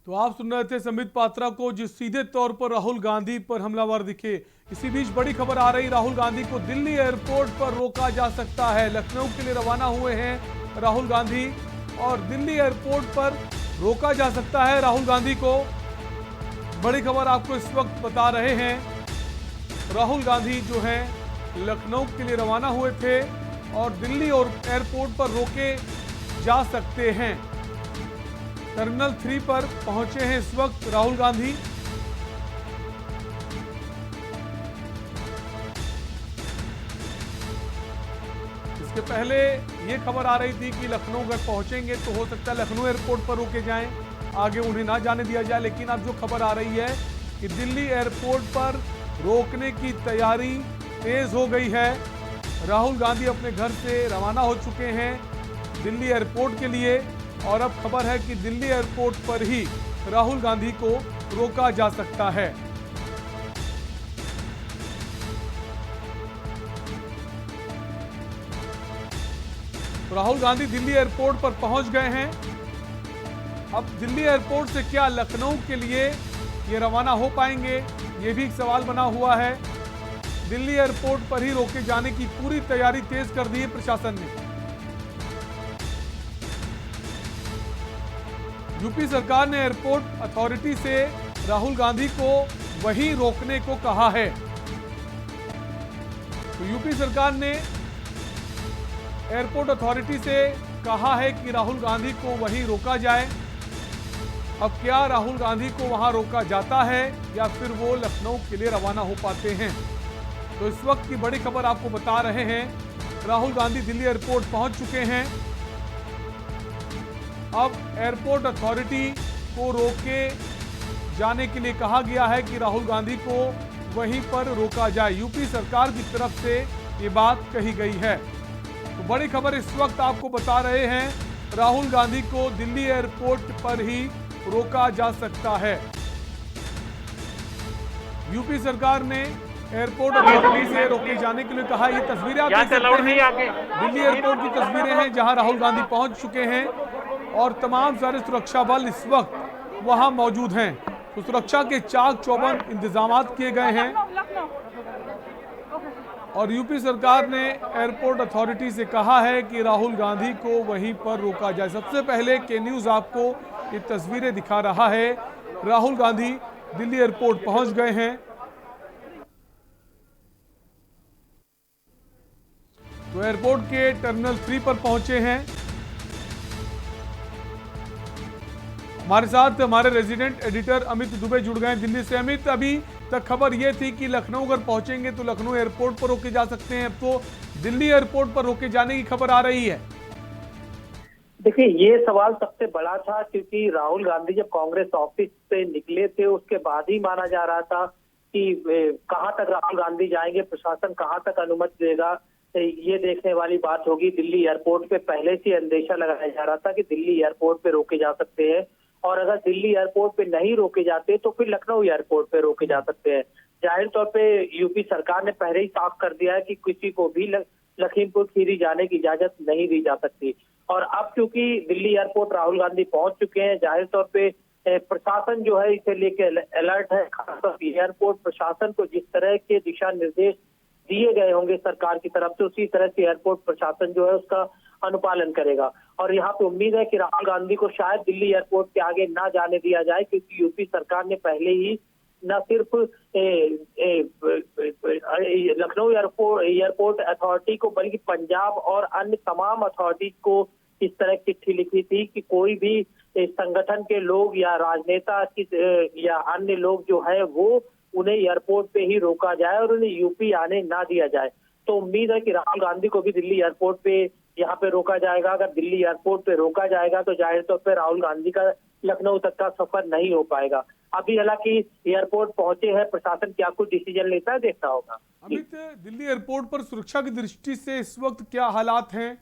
तो आप सुन रहे थे संबित पात्रा को, जिस सीधे तौर पर राहुल गांधी पर हमलावर दिखे। इसी बीच बड़ी खबर आ रही, राहुल गांधी को दिल्ली एयरपोर्ट पर रोका जा सकता है। लखनऊ के लिए रवाना हुए हैं राहुल गांधी और दिल्ली एयरपोर्ट पर रोका जा सकता है राहुल गांधी को। बड़ी खबर आपको इस वक्त बता रहे हैं, राहुल गांधी जो हैं लखनऊ के लिए रवाना हुए थे और दिल्ली और एयरपोर्ट पर रोके जा सकते हैं। टर्मिनल 3 पर पहुंचे हैं इस वक्त राहुल गांधी। इसके पहले ये खबर आ रही थी कि लखनऊ अगर पहुंचेंगे तो हो सकता है लखनऊ एयरपोर्ट पर रोके जाएं, आगे उन्हें ना जाने दिया जाए। लेकिन अब जो खबर आ रही है कि दिल्ली एयरपोर्ट पर रोकने की तैयारी तेज हो गई है। राहुल गांधी अपने घर से रवाना हो चुके हैं दिल्ली एयरपोर्ट के लिए और अब खबर है कि दिल्ली एयरपोर्ट पर ही राहुल गांधी को रोका जा सकता है। राहुल गांधी दिल्ली एयरपोर्ट पर पहुंच गए हैं। अब दिल्ली एयरपोर्ट से क्या लखनऊ के लिए ये रवाना हो पाएंगे, ये भी एक सवाल बना हुआ है। दिल्ली एयरपोर्ट पर ही रोके जाने की पूरी तैयारी तेज कर दी है प्रशासन ने। यूपी सरकार ने एयरपोर्ट अथॉरिटी से राहुल गांधी को वहीं रोकने को कहा है। तो यूपी सरकार ने एयरपोर्ट अथॉरिटी से कहा है कि राहुल गांधी को वहीं रोका जाए। अब क्या राहुल गांधी को वहां रोका जाता है या फिर वो लखनऊ के लिए रवाना हो पाते हैं? तो इस वक्त की बड़ी खबर आपको बता रहे हैं, राहुल गांधी दिल्ली एयरपोर्ट पहुंच चुके हैं। अब एयरपोर्ट अथॉरिटी को रोके जाने के लिए कहा गया है कि राहुल गांधी को वहीं पर रोका जाए। यूपी सरकार की तरफ से ये बात कही गई है। तो बड़ी खबर इस वक्त आपको बता रहे हैं, राहुल गांधी को दिल्ली एयरपोर्ट पर ही रोका जा सकता है। यूपी सरकार ने एयरपोर्ट अथॉरिटी से रोके जाने के लिए कहा। ये तस्वीरें आप देख सकते हैं, दिल्ली एयरपोर्ट की तस्वीरें हैं जहां राहुल गांधी पहुंच चुके हैं और तमाम सारे सुरक्षा बल इस वक्त वहां मौजूद हैं। तो सुरक्षा के चाक चौबंद इंतजाम किए गए हैं और यूपी सरकार ने एयरपोर्ट अथॉरिटी से कहा है कि राहुल गांधी को वहीं पर रोका जाए। सबसे पहले के न्यूज़ आपको ये तस्वीरें दिखा रहा है। राहुल गांधी दिल्ली एयरपोर्ट पहुंच गए हैं तो एयरपोर्ट के टर्मिनल 3 पर पहुंचे हैं। हमारे साथ हमारे रेजिडेंट एडिटर अमित दुबे जुड़ गए हैं दिल्ली से। अमित, अभी तक खबर यह थी कि लखनऊ अगर पहुंचेंगे तो लखनऊ एयरपोर्ट पर रोके जा सकते हैं, अब तो दिल्ली एयरपोर्ट पर रोके जाने की खबर आ रही है। देखिए, ये सवाल सबसे बड़ा था क्योंकि राहुल गांधी जब कांग्रेस ऑफिस से निकले थे उसके बाद ही माना जा रहा था कि कहां तक राहुल गांधी जाएंगे, प्रशासन कहां तक अनुमति देगा, ये देखने वाली बात होगी। दिल्ली एयरपोर्ट पे पहले से अंदेशा लगाया जा रहा था कि दिल्ली एयरपोर्ट पे रोके जा सकते हैं, और अगर दिल्ली एयरपोर्ट पे नहीं रोके जाते तो फिर लखनऊ एयरपोर्ट पे रोके जा सकते हैं। जाहिर तौर पे यूपी सरकार ने पहले ही साफ कर दिया है कि किसी को भी लखीमपुर खीरी जाने की इजाजत नहीं दी जा सकती। और अब क्योंकि दिल्ली एयरपोर्ट राहुल गांधी पहुंच चुके हैं, जाहिर तौर पे प्रशासन जो है इसे लेके अलर्ट है। खासतौर पर एयरपोर्ट प्रशासन को जिस तरह के दिशा निर्देश दिए गए होंगे सरकार की तरफ से, उसी तरह से एयरपोर्ट प्रशासन जो है उसका अनुपालन करेगा। और यहाँ पे उम्मीद है कि राहुल गांधी को शायद दिल्ली एयरपोर्ट के आगे ना जाने दिया जाए, क्योंकि यूपी सरकार ने पहले ही न सिर्फ लखनऊ एयरपोर्ट अथॉरिटी को बल्कि पंजाब और अन्य तमाम अथॉरिटी को इस तरह की चिट्ठी लिखी थी कि कोई भी संगठन के लोग या राजनेता या अन्य लोग जो है वो उन्हें एयरपोर्ट पे ही रोका जाए और उन्हें यूपी आने ना दिया जाए। तो उम्मीद है कि राहुल गांधी को भी दिल्ली एयरपोर्ट पे यहाँ पे रोका जाएगा। अगर दिल्ली एयरपोर्ट पे रोका जाएगा तो जाहिर तौर पे राहुल गांधी का लखनऊ तक का सफर नहीं हो पाएगा। अभी हालांकि एयरपोर्ट पहुंचे हैं, प्रशासन क्या कुछ डिसीजन लेता है देखना होगा। अमित, दिल्ली एयरपोर्ट पर सुरक्षा की दृष्टि से इस वक्त क्या हालात हैं?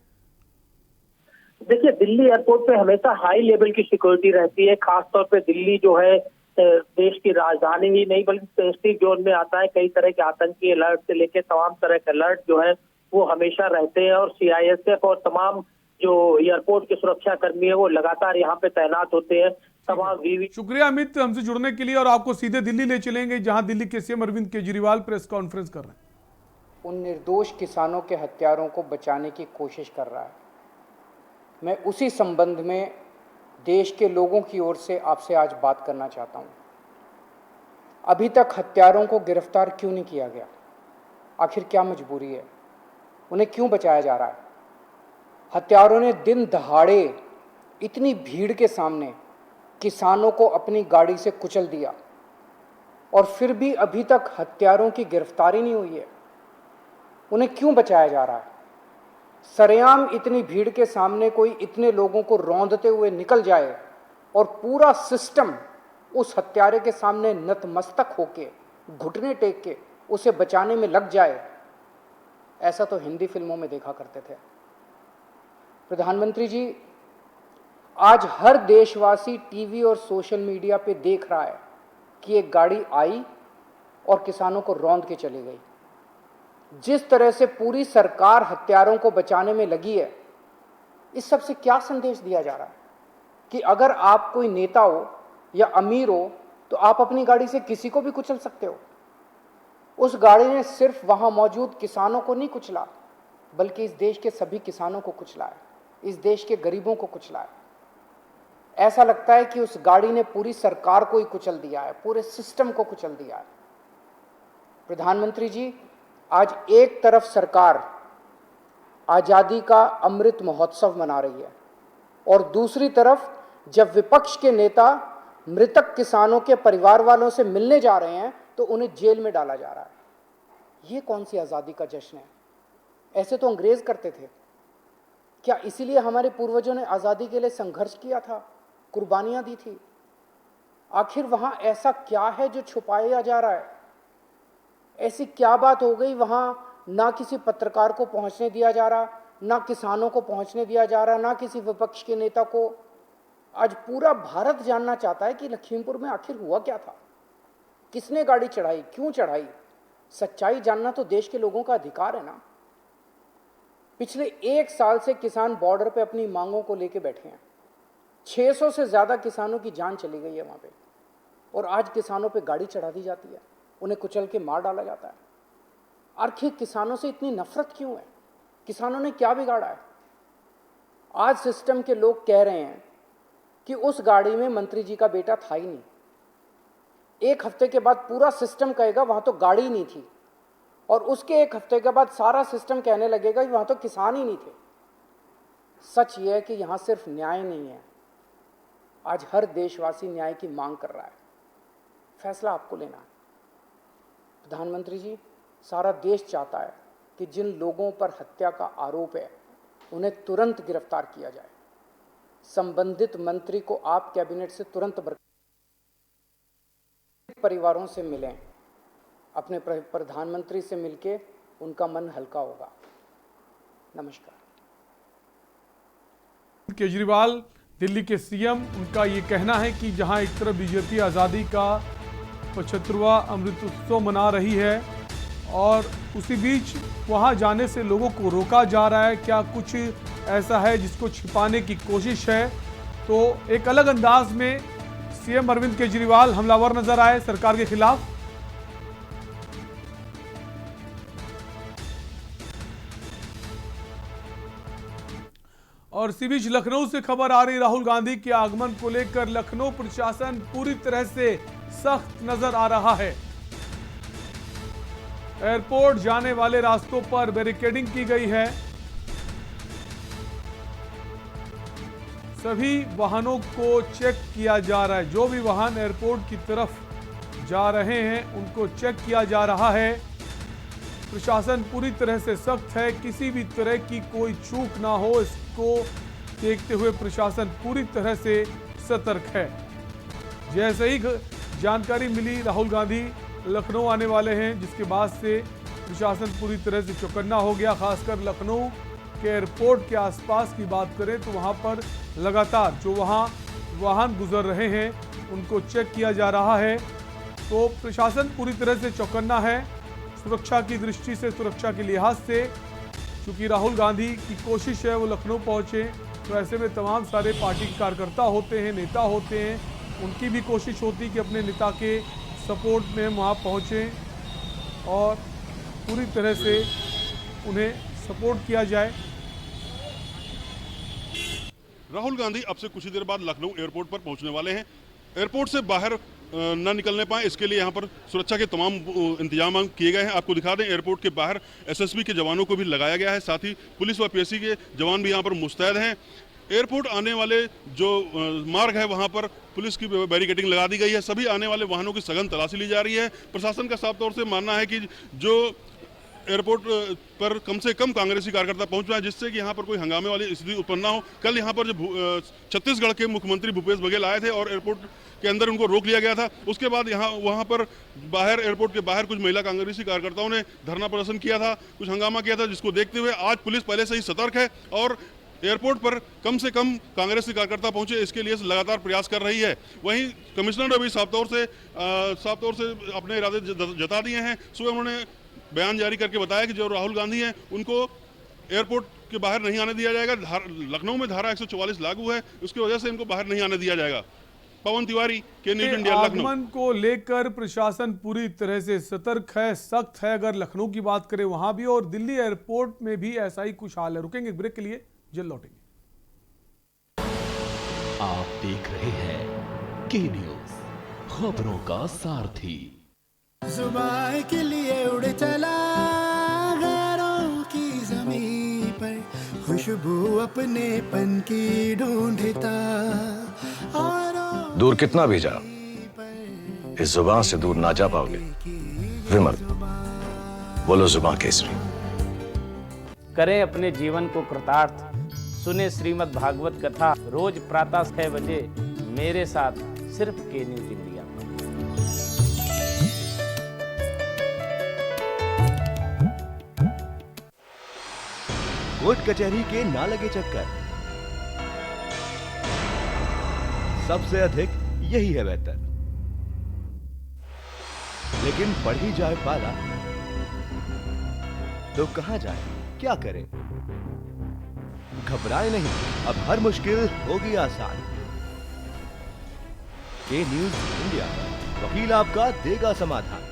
देखिए, दिल्ली एयरपोर्ट पे हमेशा हाई लेवल की सिक्योरिटी रहती है। खासतौर पे दिल्ली जो है देश की राजधानी ही नहीं बल्कि सेंसिटिव जोन में आता है। कई तरह के आतंकी अलर्ट से लेकर तमाम तरह के अलर्ट जो है वो हमेशा रहते हैं, और सीआईएसएफ और तमाम जो एयरपोर्ट के सुरक्षा कर्मी है वो लगातार यहाँ पे तैनात होते हैं। तमाम शुक्रिया अमित हमसे जुड़ने के लिए, और आपको सीधे दिल्ली ले चलेंगे जहां दिल्ली के CM Arvind Kejriwal press conference कर रहे हैं। उन निर्दोष किसानों के हत्यारों को बचाने की कोशिश कर रहा है। मैं उसी संबंध में देश के लोगों की ओर से आपसे आज बात करना चाहता हूं। अभी तक हत्यारों को गिरफ्तार क्यों नहीं किया गया? आखिर क्या मजबूरी है? उन्हें क्यों बचाया जा रहा है? हत्यारों ने दिन दहाड़े इतनी भीड़ के सामने किसानों को अपनी गाड़ी से कुचल दिया, और फिर भी अभी तक हत्यारों की गिरफ्तारी नहीं हुई है। उन्हें क्यों बचाया जा रहा है? सरेआम इतनी भीड़ के सामने कोई इतने लोगों को रौंदते हुए निकल जाए और पूरा सिस्टम उस हत्यारे के सामने नतमस्तक होके घुटने टेक के उसे बचाने में लग जाए, ऐसा तो हिंदी फिल्मों में देखा करते थे। प्रधानमंत्री जी, आज हर देशवासी टीवी और सोशल मीडिया पे देख रहा है कि एक गाड़ी आई और किसानों को रौंद के चली गई। जिस तरह से पूरी सरकार हत्यारों को बचाने में लगी है, इस सब से क्या संदेश दिया जा रहा है कि अगर आप कोई नेता हो या अमीर हो तो आप अपनी गाड़ी से किसी को भी कुचल सकते हो। उस गाड़ी ने सिर्फ वहां मौजूद किसानों को नहीं कुचला, बल्कि इस देश के सभी किसानों को कुचला है, इस देश के गरीबों को कुचला है। ऐसा लगता है कि उस गाड़ी ने पूरी सरकार को ही कुचल दिया है, पूरे सिस्टम को कुचल दिया है। प्रधानमंत्री जी, आज एक तरफ सरकार आज़ादी का अमृत महोत्सव मना रही है, और दूसरी तरफ जब विपक्ष के नेता मृतक किसानों के परिवार वालों से मिलने जा रहे हैं तो उन्हें जेल में डाला जा रहा है। ये कौन सी आज़ादी का जश्न है? ऐसे तो अंग्रेज करते थे। क्या इसीलिए हमारे पूर्वजों ने आज़ादी के लिए संघर्ष किया था, कुर्बानियां दी थी? आखिर वहां ऐसा क्या है जो छुपाया जा रहा है? ऐसी क्या बात हो गई वहां ना किसी पत्रकार को पहुंचने दिया जा रहा, ना किसानों को पहुंचने दिया जा रहा, ना किसी विपक्ष के नेता को? आज पूरा भारत जानना चाहता है कि लखीमपुर में आखिर हुआ क्या था, किसने गाड़ी चढ़ाई, क्यों चढ़ाई। सच्चाई जानना तो देश के लोगों का अधिकार है ना। पिछले 1 साल से किसान बॉर्डर पे अपनी मांगों को लेके बैठे हैं। 600 से ज्यादा किसानों की जान चली गई है वहां पे, और आज किसानों पे गाड़ी चढ़ा दी जाती है, उन्हें कुचल के मार डाला जाता है। आखिर किसानों से इतनी नफरत क्यों है? किसानों ने क्या बिगाड़ा है? आज सिस्टम के लोग कह रहे हैं कि उस गाड़ी में मंत्री जी का बेटा था ही नहीं। 1 हफ्ते के बाद पूरा सिस्टम कहेगा वहां तो गाड़ी नहीं थी, और उसके एक हफ्ते के बाद सारा सिस्टम कहने लगेगा कि वहाँ तो किसान ही नहीं थे। सच ये है कि यहाँ सिर्फ न्याय नहीं है, आज हर देशवासी न्याय की मांग कर रहा है। फैसला आपको लेना है। प्रधानमंत्री जी, सारा देश चाहता है कि जिन लोगों पर हत्या का आरोप है उन्हें तुरंत गिरफ्तार किया जाए। संबंधित मंत्री को आप कैबिनेट से तुरंत परिवारों से मिलें, अपने प्रधानमंत्री से मिलके उनका मन हल्का होगा। नमस्कार। केजरीवाल दिल्ली के सीएम, उनका ये कहना है कि जहां एक तरफ बीजेपी आज़ादी का 75वां अमृत उत्सव मना रही है और उसी बीच वहां जाने से लोगों को रोका जा रहा है, क्या कुछ ऐसा है जिसको छिपाने की कोशिश है? तो एक अलग अंदाज में सीएम अरविंद केजरीवाल हमलावर नजर आए सरकार के खिलाफ। और इसी बीच लखनऊ से खबर आ रही, राहुल गांधी के आगमन को लेकर लखनऊ प्रशासन पूरी तरह से सख्त नजर आ रहा है। एयरपोर्ट जाने वाले रास्तों पर बैरिकेडिंग की गई है। सभी वाहनों को चेक किया जा रहा है। जो भी वाहन एयरपोर्ट की तरफ जा रहे हैं उनको चेक किया जा रहा है। प्रशासन पूरी तरह से सख्त है, किसी भी तरह की कोई चूक ना हो, इसको देखते हुए प्रशासन पूरी तरह से सतर्क है। जैसे ही जानकारी मिली राहुल गांधी लखनऊ आने वाले हैं, जिसके बाद से प्रशासन पूरी तरह से चौकन्ना हो गया। खासकर लखनऊ के एयरपोर्ट के आसपास की बात करें तो वहां पर लगातार जो वहां वाहन गुजर रहे हैं उनको चेक किया जा रहा है। तो प्रशासन पूरी तरह से चौकन्ना है सुरक्षा की दृष्टि से, सुरक्षा के लिहाज से। क्योंकि राहुल गांधी की कोशिश है वो लखनऊ पहुंचे, तो ऐसे में तमाम सारे पार्टी के कार्यकर्ता होते हैं, नेता होते हैं, उनकी भी कोशिश होती कि अपने नेता के सपोर्ट में वहाँ पहुँचें और पूरी तरह से उन्हें सपोर्ट किया जाए। राहुल गांधी अब से कुछ ही देर बाद लखनऊ एयरपोर्ट पर पहुंचने वाले हैं। एयरपोर्ट से बाहर न निकलने पाए, इसके लिए यहाँ पर सुरक्षा के तमाम इंतजाम किए गए हैं। आपको दिखा दें, एयरपोर्ट के बाहर एसएसबी के जवानों को भी लगाया गया है, साथ ही पुलिस व पीएससी के जवान भी यहाँ पर मुस्तैद हैं। एयरपोर्ट आने वाले जो मार्ग है वहाँ पर पुलिस की बैरिकेडिंग लगा दी गई है। सभी आने वाले वाहनों की सघन तलाशी ली जा रही है। प्रशासन का साफ तौर से मानना है कि जो एयरपोर्ट पर कम से कम कांग्रेसी कार्यकर्ता पहुंच रहे हैं, जिससे कि यहाँ पर कोई हंगामे वाली स्थिति उत्पन्न ना हो। कल यहाँ पर जब छत्तीसगढ़ के मुख्यमंत्री भूपेश बघेल आए थे और एयरपोर्ट के अंदर उनको रोक लिया गया था, उसके बाद वहाँ पर बाहर एयरपोर्ट के बाहर कुछ महिला कांग्रेसी कार्यकर्ताओं ने धरना प्रदर्शन किया था, कुछ हंगामा किया था, जिसको देखते हुए आज पुलिस पहले से ही सतर्क है और एयरपोर्ट पर कम से कम कांग्रेसी कार्यकर्ता पहुंचे, इसके लिए लगातार प्रयास कर रही है। वहीं कमिश्नर ने भी साफ तौर से अपने इरादे जता दिए हैं। सुबह उन्होंने बयान जारी करके बताया कि जो राहुल गांधी हैं उनको एयरपोर्ट के बाहर नहीं आने दिया जाएगा। लखनऊ में धारा 144 लागू है, उसकी वजह से इनको बाहर नहीं आने दिया जाएगा। पवन तिवारी के न्यूज इंडिया लखनऊ। आगमन को लेकर प्रशासन पूरी तरह से सतर्क है, सख्त है। अगर लखनऊ की बात करें वहां भी, और दिल्ली एयरपोर्ट में भी ऐसा ही कुछ हाल है। रुकेंगे ब्रेक के लिए, जल्द लौटेंगे। आप देख रहे हैं के न्यूज, खबरों का सारथी। जुबान के लिए उड़ चला गैरों की ज़मीं पर, खुशबू अपने पन की ढूंढता। दूर कितना भी जा, इस जुबान से दूर ना जा पाओगे। विमल, बोलो जुबान केसरी। करें अपने जीवन को कृतार्थ, सुने श्रीमद् भागवत कथा रोज प्रातः 6 बजे मेरे साथ, सिर्फ के न्यूज इंडिया। कोर्ट कचहरी के ना लगे चक्कर, सबसे अधिक यही है बेहतर। लेकिन बढ़ ही जाए पाला तो कहां जाए, क्या करें? घबराए नहीं, अब हर मुश्किल होगी आसान। के न्यूज इंडिया, वकील आपका देगा समाधान।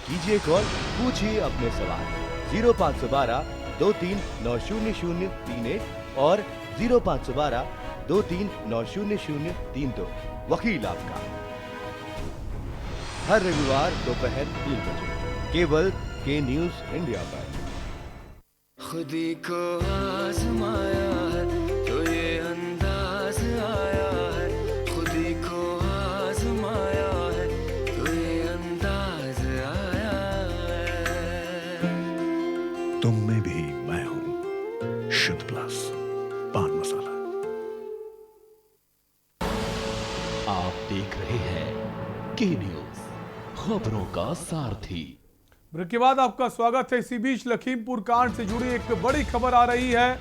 कीजिए कॉल, पूछिए अपने सवाल। 0512 23900038 और 0512 23900032। वकील आपका, हर रविवार दोपहर 3 बजे। केवल के न्यूज इंडिया पर। खुदी को आजमाया है तो ये अंदाज आया है, खुदी को आजमाया है तो ये अंदाज आया है। तुम में भी मैं हूं शुद्ध प्लस पान मसाला। आप देख रहे हैं के न्यूज, खबरों का सारथी। ब्रेक के बाद आपका स्वागत है। इसी बीच लखीमपुर कांड से जुड़ी एक बड़ी खबर आ रही है।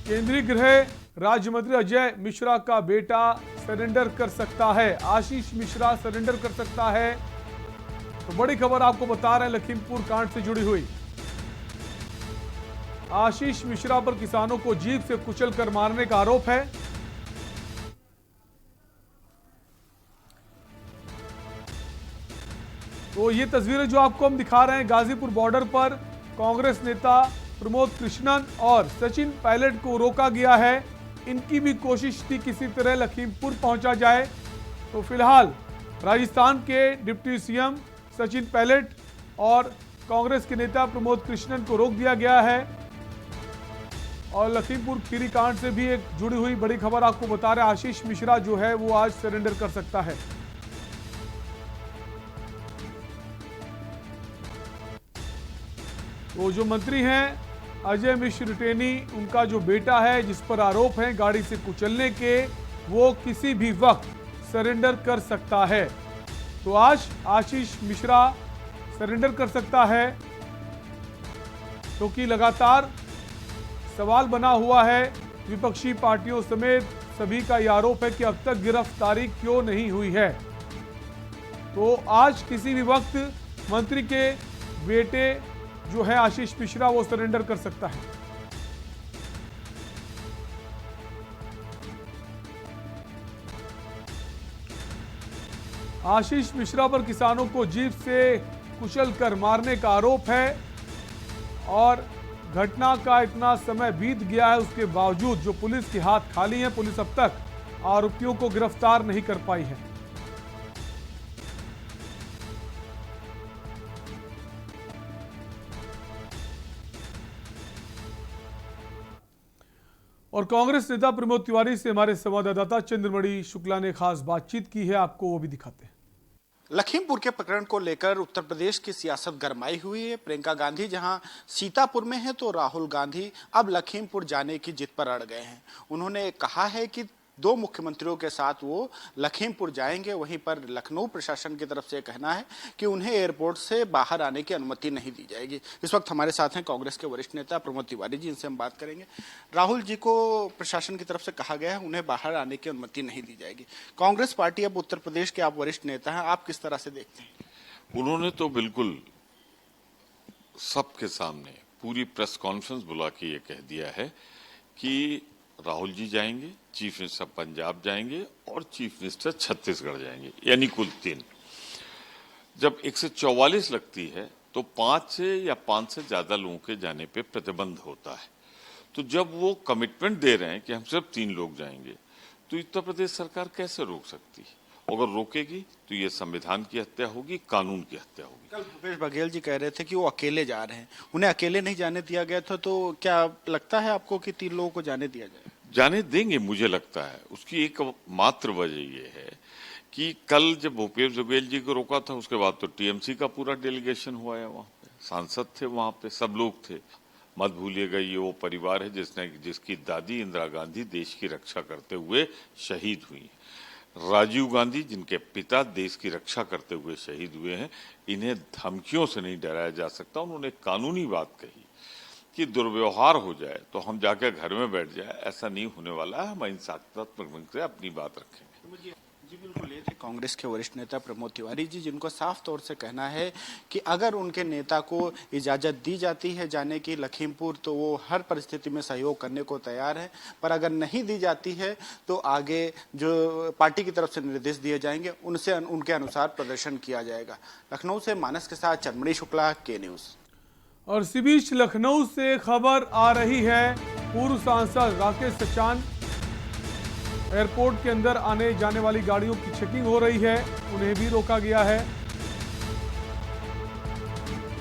केंद्रीय गृह राज्य मंत्री अजय मिश्रा का बेटा सरेंडर कर सकता है। आशीष मिश्रा सरेंडर कर सकता है। तो बड़ी खबर आपको बता रहे हैं लखीमपुर कांड से जुड़ी हुई। आशीष मिश्रा पर किसानों को जीप से कुचल कर मारने का आरोप है। तो ये तस्वीरें जो आपको हम दिखा रहे हैं, गाजीपुर बॉर्डर पर कांग्रेस नेता प्रमोद कृष्णन और सचिन पायलट को रोका गया है। इनकी भी कोशिश थी किसी तरह लखीमपुर पहुंचा जाए। तो फिलहाल राजस्थान के डिप्टी सीएम सचिन पायलट और कांग्रेस के नेता प्रमोद कृष्णन को रोक दिया गया है। और लखीमपुर खीरी कांड से भी एक जुड़ी हुई बड़ी खबर आपको बता रहे हैं। आशीष मिश्रा जो है वो आज सरेंडर कर सकता है। वो जो मंत्री हैं अजय मिश्र टेनी, उनका जो बेटा है जिस पर आरोप है गाड़ी से कुचलने के, वो किसी भी वक्त सरेंडर कर सकता है। तो आज आशीष मिश्रा सरेंडर कर सकता है, क्योंकि लगातार सवाल बना हुआ है विपक्षी पार्टियों समेत सभी का यह आरोप है कि अब तक गिरफ्तारी क्यों नहीं हुई है। तो आज किसी भी वक्त मंत्री के बेटे जो है आशीष मिश्रा वो सरेंडर कर सकता है। आशीष मिश्रा पर किसानों को जीप से कुचल कर मारने का आरोप है और घटना का इतना समय बीत गया है, उसके बावजूद जो पुलिस के हाथ खाली हैं, पुलिस अब तक आरोपियों को गिरफ्तार नहीं कर पाई है। और कांग्रेस नेता प्रमोद तिवारी से हमारे संवाददाता चंद्रमणि शुक्ला ने खास बातचीत की है, आपको वो भी दिखाते हैं। लखीमपुर के प्रकरण को लेकर उत्तर प्रदेश की सियासत गरमाई हुई है। प्रियंका गांधी जहां सीतापुर में है तो राहुल गांधी अब लखीमपुर जाने की जिद पर अड़ गए हैं। उन्होंने कहा है कि दो मुख्यमंत्रियों के साथ वो लखीमपुर जाएंगे। वहीं पर लखनऊ प्रशासन की तरफ से कहना है कि उन्हें एयरपोर्ट से बाहर आने की अनुमति नहीं दी जाएगी। इस वक्त हमारे साथ हैं कांग्रेस के वरिष्ठ नेता प्रमोद तिवारी जी, इनसे हम बात करेंगे। राहुल जी को प्रशासन की तरफ से कहा गया है उन्हें बाहर आने की अनुमति नहीं दी जाएगी। कांग्रेस पार्टी अब उत्तर प्रदेश के आप वरिष्ठ नेता हैं, आप किस तरह से देखते हैं? उन्होंने तो बिल्कुल सबके सामने पूरी प्रेस कॉन्फ्रेंस बुला के ये कह दिया है कि राहुल जी जाएंगे, चीफ मिनिस्टर पंजाब जाएंगे और चीफ मिनिस्टर छत्तीसगढ़ जाएंगे, यानी कुल 3। जब 144 लगती है तो 5 से या 5 से ज्यादा लोगों के जाने पे प्रतिबंध होता है। तो जब वो कमिटमेंट दे रहे हैं कि हम सिर्फ 3 लोग जाएंगे, तो उत्तर प्रदेश सरकार कैसे रोक सकती है? अगर रोकेगी तो ये संविधान की हत्या होगी, कानून की हत्या होगी। कल भूपेश बघेल जी कह रहे थे कि वो अकेले जा रहे हैं, उन्हें अकेले नहीं जाने दिया गया था। तो क्या लगता है आपको कि 3 लोगों को जाने दिया जाए? जाने देंगे, मुझे लगता है। उसकी एक मात्र वजह ये है कि कल जब भूपेश बघेल जी को रोका था, उसके बाद तो टीएमसी का पूरा डेलीगेशन हुआ है, वहाँ पे सांसद थे, वहाँ पे सब लोग थे। मत भूलिएगा ये वो परिवार है जिसकी दादी इंदिरा गांधी देश की रक्षा करते हुए शहीद हुई। राजीव गांधी जिनके पिता देश की रक्षा करते हुए शहीद हुए हैं। इन्हें धमकियों से नहीं डराया जा सकता। उन्होंने कानूनी बात कही कि दुर्व्यवहार हो जाए तो हम जाकर घर में बैठ जाए, ऐसा नहीं होने वाला है। हम हिंसात्मक ढंग से अपनी बात रखेंगे। जी बिल्कुल, ये थे कांग्रेस के वरिष्ठ नेता प्रमोद तिवारी जी, जिनको साफ तौर से कहना है कि अगर उनके नेता को इजाजत दी जाती है जाने की लखीमपुर तो वो हर परिस्थिति में सहयोग करने को तैयार है, पर अगर नहीं दी जाती है तो आगे जो पार्टी की तरफ से निर्देश दिए जाएंगे उनके अनुसार प्रदर्शन किया जाएगा। लखनऊ से मानस के साथ चंद्रमणि शुक्ला, के न्यूज। और इसी बीच लखनऊ से खबर आ रही है, पूर्व सांसद राकेश सचान एयरपोर्ट के अंदर आने जाने वाली गाड़ियों की चेकिंग हो रही है, उन्हें भी रोका गया है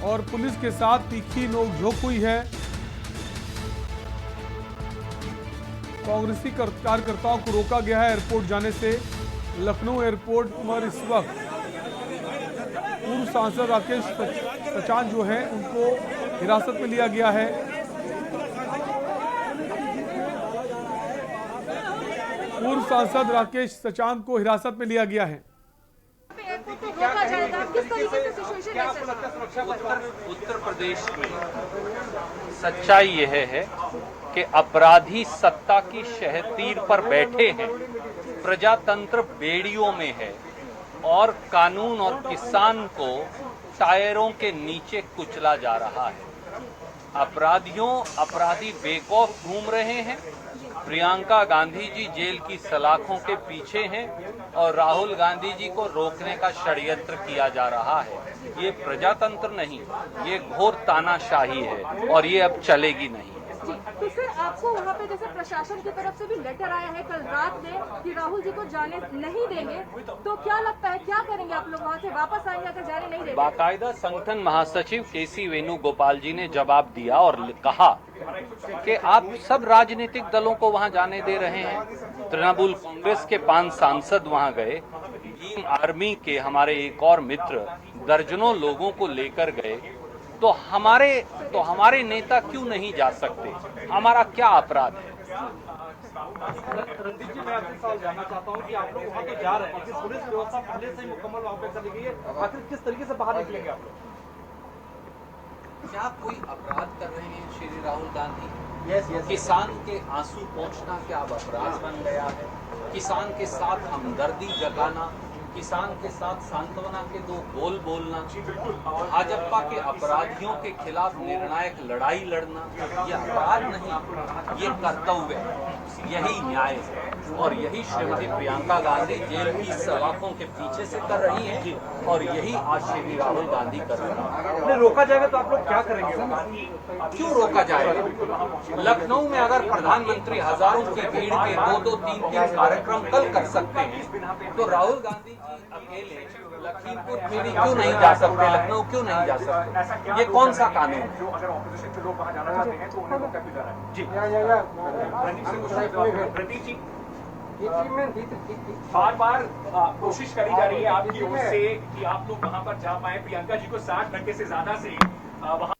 और पुलिस के साथ तीखी नोकझोंक हुई है। कांग्रेसी कार्यकर्ताओं को रोका गया है एयरपोर्ट जाने से। लखनऊ एयरपोर्ट पर इस वक्त पूर्व सांसद राकेश सचान जो है उनको हिरासत में लिया गया है। पूर्व सांसद राकेश सचान को हिरासत में लिया गया है। उत्तर प्रदेश में सच्चाई यह है कि अपराधी सत्ता की शहतीर पर बैठे हैं, प्रजातंत्र बेड़ियों में है और कानून और किसान को टायरों के नीचे कुचला जा रहा है। अपराधी बेखौफ घूम रहे हैं। प्रियंका गांधी जी जेल की सलाखों के पीछे हैं और राहुल गांधी जी को रोकने का षड्यंत्र किया जा रहा है। ये प्रजातंत्र नहीं, ये घोर तानाशाही है और ये अब चलेगी नहीं। तो सर आपको वहाँ पे जैसे प्रशासन की तरफ से भी लेटर आया है कल रात में कि राहुल जी को जाने नहीं देंगे, तो क्या लगता है क्या करेंगे आप लोग? वहाँ से वापस आएंगे अगर जाने नहीं देंगे? बाकायदा संगठन महासचिव केसी वेणुगोपाल जी ने जवाब दिया और कहा कि आप सब राजनीतिक दलों को वहाँ जाने दे रहे हैं। तृणमूल कांग्रेस के 5 सांसद वहाँ गए, भीम आर्मी के हमारे एक और मित्र दर्जनों लोगों को लेकर गए, तो हमारे नेता क्यों नहीं जा सकते? हमारा क्या अपराध है? रणदीप जी, मैं आपसे सवाल जानना चाहता हूं कि आप लोग वहां तो जा रहे हैं, पुलिस व्यवस्था पहले से ही मुकम्मल वहां पे चली गई है, आखिर किस तरीके से बाहर निकलेंगे आप लोग? क्या कोई अपराध कर रहे हैं श्री राहुल गांधी? किसान के आंसू पोंछना क्या अब अपराध बन गया है? किसान के साथ हमदर्दी जताना, किसान के साथ सांत्वना के 2 बोल बोलना, भाजपा के अपराधियों के खिलाफ निर्णायक लड़ाई लड़ना, ये अपराध नहीं, ये कर्तव्य है, यही न्याय है और यही श्रीमती प्रियंका गांधी जेल की सलाखों के पीछे से कर रही है और यही आज श्री राहुल गांधी कर रहे हैं। रोका जाएगा तो आप लोग क्या करेंगे? क्यों रोका जाएगा? लखनऊ में अगर प्रधानमंत्री हजारों की भीड़ के 2-2, 3-3 कार्यक्रम कल कर सकते हैं तो राहुल गांधी अकेले लखीमपुर खीरी क्यों नहीं जा सकते? लखनऊ क्यों नहीं जा सकते? ये कौन सा कानून है? अगर ऑपोजिशन के लोग वहां जाना चाहते हैं तो उन्हें रोका क्यों जा रहा है? जी रणदीप जी, बार-बार कोशिश करी जा रही है आपकी ओर से कि आप लोग वहां पर जा पाए, प्रियंका जी को 60 घंटे से ज्यादा से वहां।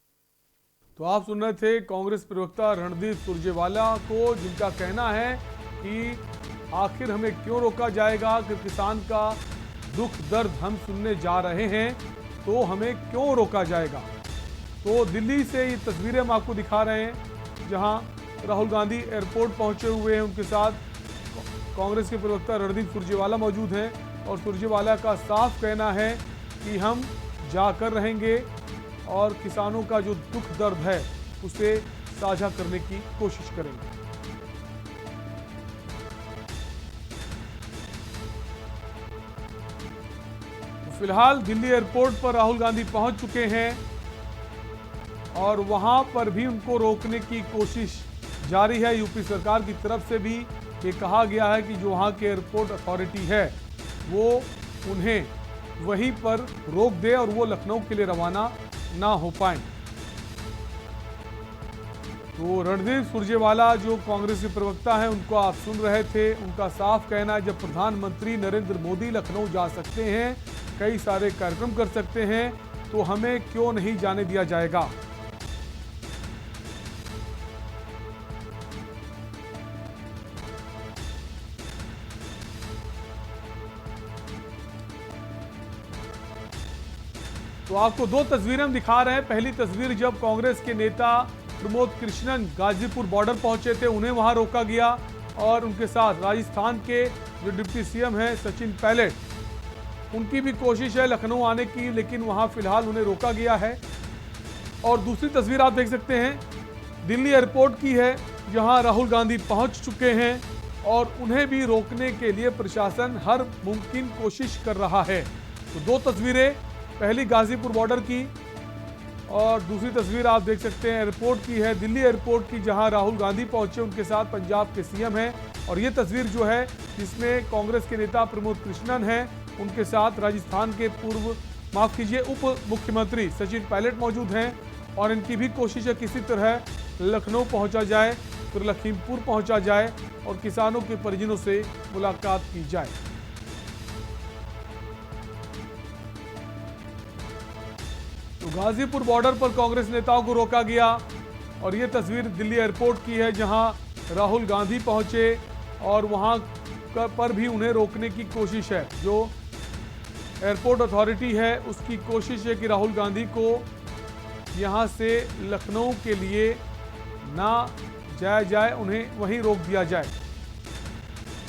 तो आप सुन रहे थे कांग्रेस प्रवक्ता रणदीप सुरजेवाला को, जिनका कहना है कि आखिर हमें क्यों रोका जाएगा कि किसान का दुख दर्द हम सुनने जा रहे हैं, तो हमें क्यों रोका जाएगा। तो दिल्ली से ये तस्वीरें हम आपको दिखा रहे हैं जहां राहुल गांधी एयरपोर्ट पहुंचे हुए हैं, उनके साथ कांग्रेस के प्रवक्ता रणदीप सुरजेवाला मौजूद हैं और सुरजेवाला का साफ कहना है कि हम जाकर रहेंगे और किसानों का जो दुख दर्द है उसे साझा करने की कोशिश करेंगे। फिलहाल दिल्ली एयरपोर्ट पर राहुल गांधी पहुंच चुके हैं और वहां पर भी उनको रोकने की कोशिश जारी है। यूपी सरकार की तरफ से भी ये कहा गया है कि जो वहां के एयरपोर्ट अथॉरिटी है वो उन्हें वहीं पर रोक दे और वो लखनऊ के लिए रवाना ना हो पाए। तो रणदीप सुरजेवाला जो कांग्रेस के प्रवक्ता हैं उनको आप सुन रहे थे, उनका साफ कहना है जब प्रधानमंत्री नरेंद्र मोदी लखनऊ जा सकते हैं, कई सारे कार्यक्रम कर सकते हैं, तो हमें क्यों नहीं जाने दिया जाएगा। तो आपको 2 तस्वीरें हम दिखा रहे हैं। पहली तस्वीर जब कांग्रेस के नेता प्रमोद कृष्णन गाजीपुर बॉर्डर पहुंचे थे, उन्हें वहां रोका गया और उनके साथ राजस्थान के जो डिप्टी सीएम हैं सचिन पायलट, उनकी भी कोशिश है लखनऊ आने की, लेकिन वहां फिलहाल उन्हें रोका गया है। और दूसरी तस्वीर आप देख सकते हैं दिल्ली एयरपोर्ट की है, जहां राहुल गांधी पहुंच चुके हैं और उन्हें भी रोकने के लिए प्रशासन हर मुमकिन कोशिश कर रहा है। तो 2 तस्वीरें, पहली गाजीपुर बॉर्डर की और दूसरी तस्वीर आप देख सकते हैं एयरपोर्ट की है, दिल्ली एयरपोर्ट की, जहां राहुल गांधी पहुंचे, उनके साथ पंजाब के सीएम हैं और ये तस्वीर जो है इसमें कांग्रेस के नेता प्रमोद कृष्णन हैं, उनके साथ राजस्थान के पूर्व उप मुख्यमंत्री सचिन पायलट मौजूद हैं और इनकी भी कोशिश है किसी तरह लखनऊ पहुंचा जाए, फिर लखीमपुर पहुंचा जाए और किसानों के परिजनों से मुलाकात की जाए। तो गाजीपुर बॉर्डर पर कांग्रेस नेताओं को रोका गया और ये तस्वीर दिल्ली एयरपोर्ट की है, जहां राहुल गांधी पहुंचे और वहां पर भी उन्हें रोकने की कोशिश है। जो एयरपोर्ट अथॉरिटी है उसकी कोशिश है कि राहुल गांधी को यहां से लखनऊ के लिए ना जाया जाए, उन्हें वहीं रोक दिया जाए।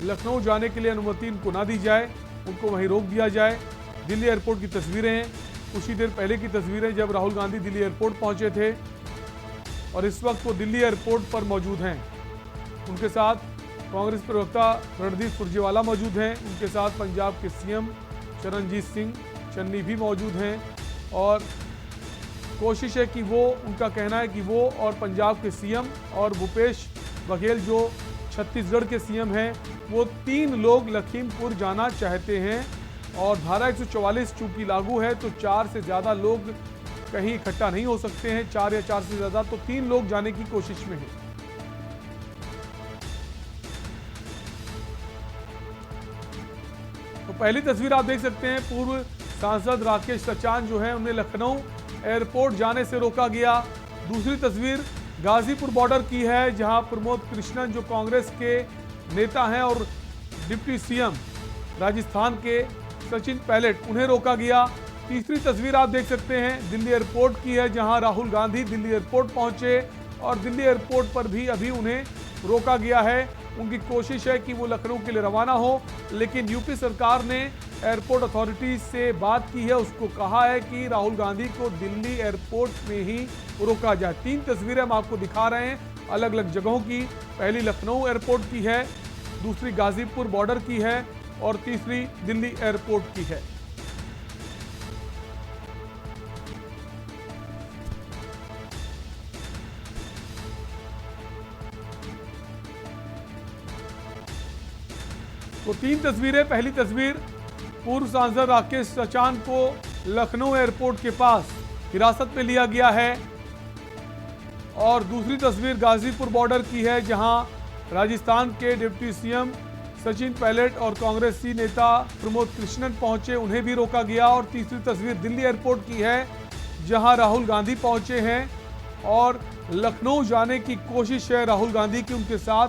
लखनऊ जाने के लिए अनुमति उनको ना दी जाए, उनको वहीं रोक दिया जाए। दिल्ली एयरपोर्ट की तस्वीरें हैं, कुछ ही देर पहले की तस्वीरें जब राहुल गांधी दिल्ली एयरपोर्ट पहुंचे थे और इस वक्त वो दिल्ली एयरपोर्ट पर मौजूद हैं। उनके साथ कांग्रेस प्रवक्ता रणदीप सुरजेवाला मौजूद हैं, उनके साथ पंजाब के सीएम चरणजीत सिंह चन्नी भी मौजूद हैं और कोशिश है कि वो, उनका कहना है कि वो और पंजाब के सीएम और भूपेश बघेल जो छत्तीसगढ़ के सीएम हैं, वो 3 लोग लखीमपुर जाना चाहते हैं और धारा 144 चूंकि लागू है तो 4 से ज़्यादा लोग कहीं इकट्ठा नहीं हो सकते हैं, 4 या 4 से ज़्यादा, तो 3 लोग जाने की कोशिश में हैं। तो पहली तस्वीर आप देख सकते हैं, पूर्व सांसद राकेश सचान जो है उन्हें लखनऊ एयरपोर्ट जाने से रोका गया। दूसरी तस्वीर गाजीपुर बॉर्डर की है, जहां प्रमोद कृष्णन जो कांग्रेस के नेता हैं और डिप्टी सीएम राजस्थान के सचिन पायलट, उन्हें रोका गया। तीसरी तस्वीर आप देख सकते हैं दिल्ली एयरपोर्ट की है, जहां राहुल गांधी दिल्ली एयरपोर्ट पहुंचे और दिल्ली एयरपोर्ट पर भी अभी उन्हें रोका गया है। उनकी कोशिश है कि वो लखनऊ के लिए रवाना हो, लेकिन यूपी सरकार ने एयरपोर्ट अथॉरिटी से बात की है, उसको कहा है कि राहुल गांधी को दिल्ली एयरपोर्ट में ही रोका जाए। 3 तस्वीरें हम आपको दिखा रहे हैं अलग अलग जगहों की। पहली लखनऊ एयरपोर्ट की है, दूसरी गाजीपुर बॉर्डर की है और तीसरी दिल्ली एयरपोर्ट की है। तो 3 तस्वीरें। पहली तस्वीर पूर्व सांसद राकेश सचान को लखनऊ एयरपोर्ट के पास हिरासत में लिया गया है और दूसरी तस्वीर गाजीपुर बॉर्डर की है, जहां राजस्थान के डिप्टी सीएम सचिन पायलट और कांग्रेसी नेता प्रमोद कृष्णन पहुंचे, उन्हें भी रोका गया। और तीसरी तस्वीर दिल्ली एयरपोर्ट की है, जहां राहुल गांधी पहुंचे हैं और लखनऊ जाने की कोशिश है राहुल गांधी की। उनके साथ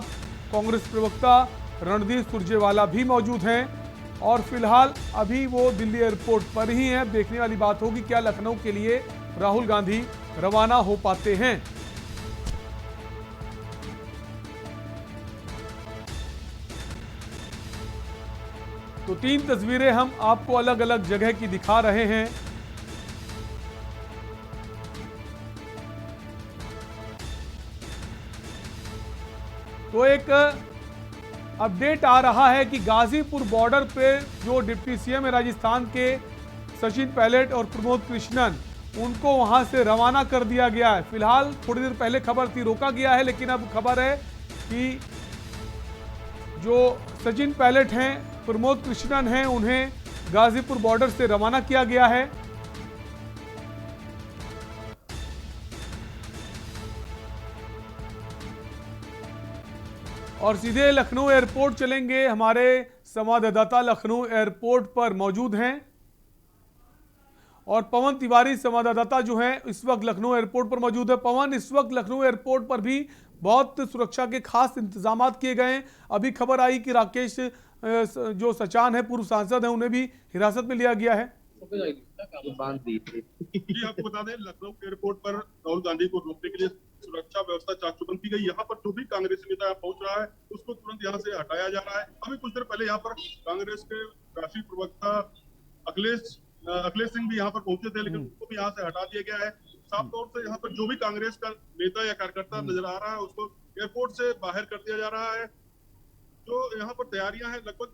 कांग्रेस प्रवक्ता रणदीप सुरजेवाला भी मौजूद हैं और फिलहाल अभी वो दिल्ली एयरपोर्ट पर ही हैं। देखने वाली बात होगी क्या लखनऊ के लिए राहुल गांधी रवाना हो पाते हैं। तो 3 तस्वीरें हम आपको अलग अलग जगह की दिखा रहे हैं। तो एक अपडेट आ रहा है कि गाजीपुर बॉर्डर पे जो डिप्टी सीएम है राजस्थान के सचिन पायलट और प्रमोद कृष्णन, उनको वहां से रवाना कर दिया गया है। फिलहाल थोड़ी देर पहले खबर थी रोका गया है, लेकिन अब खबर है कि जो सचिन पायलट हैं, प्रमोद कृष्णन हैं, उन्हें गाजीपुर बॉर्डर से रवाना किया गया है। और सीधे लखनऊ एयरपोर्ट चलेंगे। हमारे संवाददाता लखनऊ एयरपोर्ट पर मौजूद हैं और पवन तिवारी संवाददाता जो हैं इस वक्त लखनऊ एयरपोर्ट पर मौजूद है। पवन, इस वक्त लखनऊ एयरपोर्ट पर भी बहुत सुरक्षा के खास इंतजाम किए गए हैं। अभी खबर आई कि राकेश जो सचान है, पूर्व सांसद है, उन्हें भी हिरासत में लिया गया है। जी, आपको बता दें लखनऊ एयरपोर्ट पर राहुल गांधी को रोकने के लिए सुरक्षा व्यवस्था चाक चौबंद की गई। यहाँ पर जो भी कांग्रेसी नेता पहुंच रहा है उसको तुरंत यहाँ से हटाया जा रहा है। अभी कुछ देर पहले यहाँ पर कांग्रेस के राष्ट्रीय प्रवक्ता अखिलेश सिंह भी यहाँ पर पहुंचे थे, लेकिन उनको भी यहाँ से हटा दिया गया है। साफ तौर से यहाँ पर जो भी कांग्रेस का नेता या कार्यकर्ता नजर आ रहा है उसको एयरपोर्ट से बाहर कर दिया जा रहा है। जो यहाँ पर तैयारियां हैं लगभग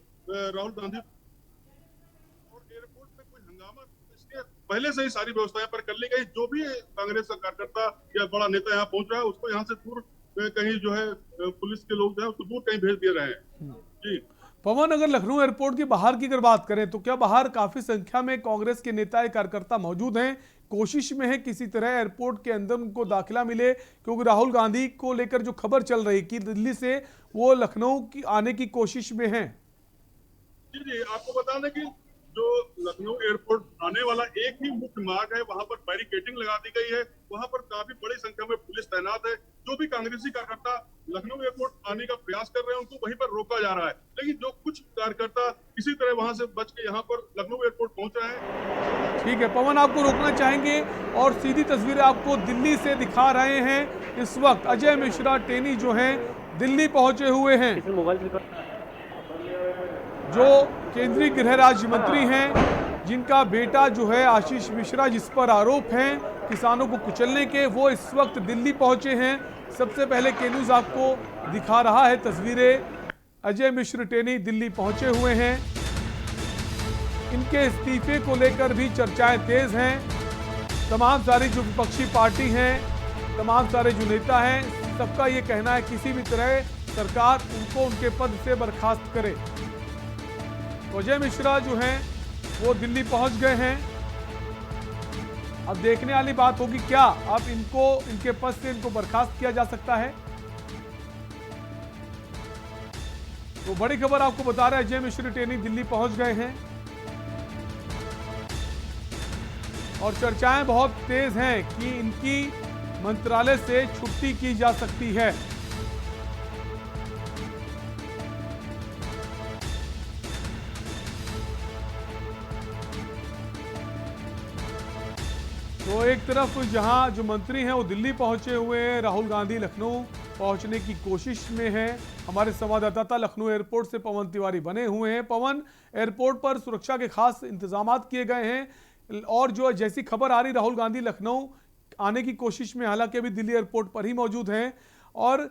राहुल गांधी और एयरपोर्ट में कोई हंगामा इसके पहले से ही सारी व्यवस्था यहाँ पर कर ली गई। जो भी कांग्रेस का कार्यकर्ता या बड़ा नेता यहाँ पहुंच रहा है उसको यहाँ से दूर कहीं जो है पुलिस के लोग जो है उसको दूर कहीं भेज दे रहे हैं। जी पवन, अगर लखनऊ एयरपोर्ट के बाहर की अगर बात करें तो क्या बाहर काफी संख्या में कांग्रेस के नेता या कार्यकर्ता मौजूद हैं, कोशिश में है किसी तरह एयरपोर्ट के अंदर उनको दाखिला मिले? क्योंकि राहुल गांधी को लेकर जो खबर चल रही कि दिल्ली से वो लखनऊ की आने की कोशिश में हैं। जी आपको बता दें कि जो लखनऊ एयरपोर्ट आने वाला एक ही मुख्य मार्ग है, वहां पर बैरिकेडिंग लगा दी गई है, वहां पर काफी बड़ी संख्या में पुलिस तैनात है। जो भी कांग्रेसी कार्यकर्ता लखनऊ एयरपोर्ट आने का प्रयास कर रहे हैं उनको वहीं पर रोका जा रहा है, लेकिन जो कुछ कार्यकर्ता किसी तरह वहां से बच के यहाँ पर लखनऊ एयरपोर्ट पहुंच रहे हैं। ठीक है पवन, आपको रोकना चाहेंगे और सीधी तस्वीरें आपको दिल्ली से दिखा रहे हैं। इस वक्त अजय मिश्रा टेनी जो हैं दिल्ली पहुंचे हुए हैं, जो केंद्रीय गृह राज्य मंत्री हैं, जिनका बेटा जो है आशीष मिश्रा, जिस पर आरोप हैं किसानों को कुचलने के, वो इस वक्त दिल्ली पहुंचे हैं। सबसे पहले के न्यूज़ आपको दिखा रहा है तस्वीरें। अजय मिश्र टेनी दिल्ली पहुंचे हुए हैं। इनके इस्तीफे को लेकर भी चर्चाएं तेज हैं। तमाम सारी जो विपक्षी पार्टी हैं, तमाम सारे जो नेता हैं, सबका ये कहना है किसी भी तरह सरकार उनको उनके पद से बर्खास्त करे। अजय मिश्रा जो हैं वो दिल्ली पहुंच गए हैं। अब देखने वाली बात होगी क्या अब इनको इनके पद से इनको बर्खास्त किया जा सकता है। तो बड़ी खबर आपको बता रहे हैं, अजय मिश्रा टेनी दिल्ली पहुंच गए हैं और चर्चाएं बहुत तेज हैं कि इनकी मंत्रालय से छुट्टी की जा सकती है। तो एक तरफ जहां जो मंत्री हैं वो दिल्ली पहुंचे हुए हैं, राहुल गांधी लखनऊ पहुंचने की कोशिश में हैं। हमारे संवाददाता लखनऊ एयरपोर्ट से पवन तिवारी बने हुए हैं। पवन, एयरपोर्ट पर सुरक्षा के खास इंतजाम किए गए हैं और जो जैसी खबर आ रही राहुल गांधी लखनऊ आने की कोशिश में, हालांकि अभी दिल्ली एयरपोर्ट पर ही मौजूद हैं और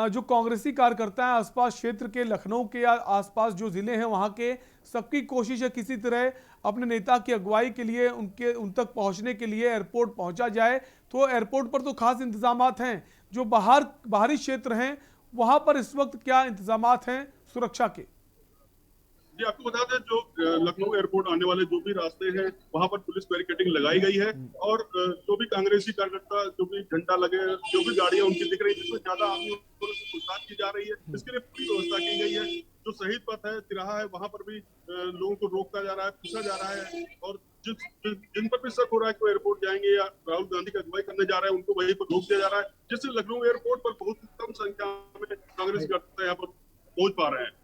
जो कांग्रेसी कार्यकर्ता हैं आसपास क्षेत्र के, लखनऊ के आसपास जो जिले हैं वहां के, सबकी कोशिश है किसी तरह अपने नेता की अगुवाई के लिए उन तक पहुंचने के लिए एयरपोर्ट पहुंचा जाए। तो एयरपोर्ट पर तो खास इंतजामात हैं, जो बाहरी क्षेत्र हैं वहां पर इस वक्त क्या इंतजामात हैं सुरक्षा के? जी आपको बता दें, जो लखनऊ एयरपोर्ट आने वाले जो भी रास्ते हैं वहां पर पुलिस बैरिकेडिंग लगाई गई है और जो भी कांग्रेसी कार्यकर्ता, जो भी झंडा लगे, जो भी गाड़ियां उनकी दिख रही है, जिसमें ज्यादा आदमी पूछताछ की जा रही है, इसके लिए पूरी व्यवस्था की गई है। जो शहीद पथ है, तिराहा है, वहां पर भी लोगों को रोका जा रहा है, पूछा जा रहा है और जिन पर भी शक हो रहा है कि वो एयरपोर्ट जाएंगे या राहुल गांधी की अगुवाई करने जा रहे हैं, उनको वहीं पर रोक दिया जा रहा है, जिससे लखनऊ एयरपोर्ट पर बहुत कम संख्या में कांग्रेस कार्यकर्ता यहाँ पर पहुंच पा रहे हैं।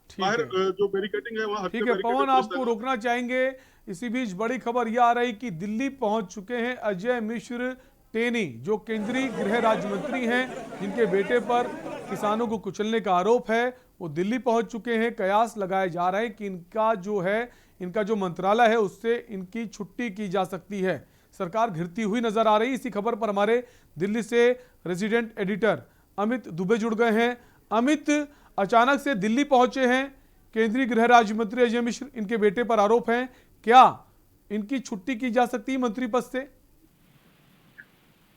बाहर जो बैरिकेडिंग है वहां। ठीक है पवन, आपको रोकना चाहेंगे। इसी बीच बड़ी खबर यह आ रही कि दिल्ली पहुंच चुके हैं अजय मिश्र टेनी, जो केंद्रीय गृह राज्य मंत्री हैं, जिनके बेटे पर किसानों को कुचलने का आरोप है। वो दिल्ली पहुंच चुके हैं। कयास लगाए जा रहे हैं कि इनका जो मंत्रालय है उससे इनकी छुट्टी की जा सकती है। सरकार घिरती हुई नजर आ रही। इसी खबर पर हमारे दिल्ली से रेजिडेंट एडिटर अमित दुबे जुड़ गए हैं। अमित, अचानक से दिल्ली पहुंचे हैं केंद्रीय गृह राज्य मंत्री अजय मिश्र, इनके बेटे पर आरोप हैं, क्या इनकी छुट्टी की जा सकती है मंत्री पद से?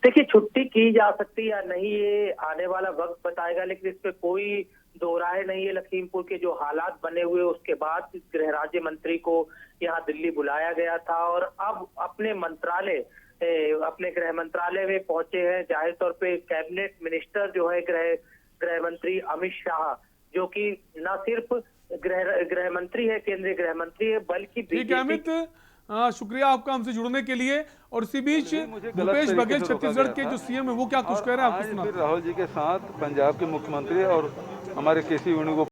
देखिए, छुट्टी की जा सकती है या नहीं ये आने वाला वक्त बताएगा, लेकिन इस पे कोई दो राय नहीं है। लखीमपुर के जो हालात बने हुए उसके बाद गृह राज्य मंत्री को यहाँ दिल्ली बुलाया गया था और अब अपने गृह मंत्रालय में पहुंचे हैं। जाहिर तौर पे कैबिनेट मिनिस्टर जो है गृह मंत्री अमित शाह, जो कि न सिर्फ गृह मंत्री है, केंद्रीय गृह मंत्री है, बल्कि ठीक है अमित, शुक्रिया आपका हमसे जुड़ने के लिए। और इसी बीच भूपेश बघेल छत्तीसगढ़ के जो सीएम है वो क्या कुछ कह रहे हैं आपको सुना। राहुल जी के साथ पंजाब के मुख्यमंत्री और हमारे केसी वेणुगोपाल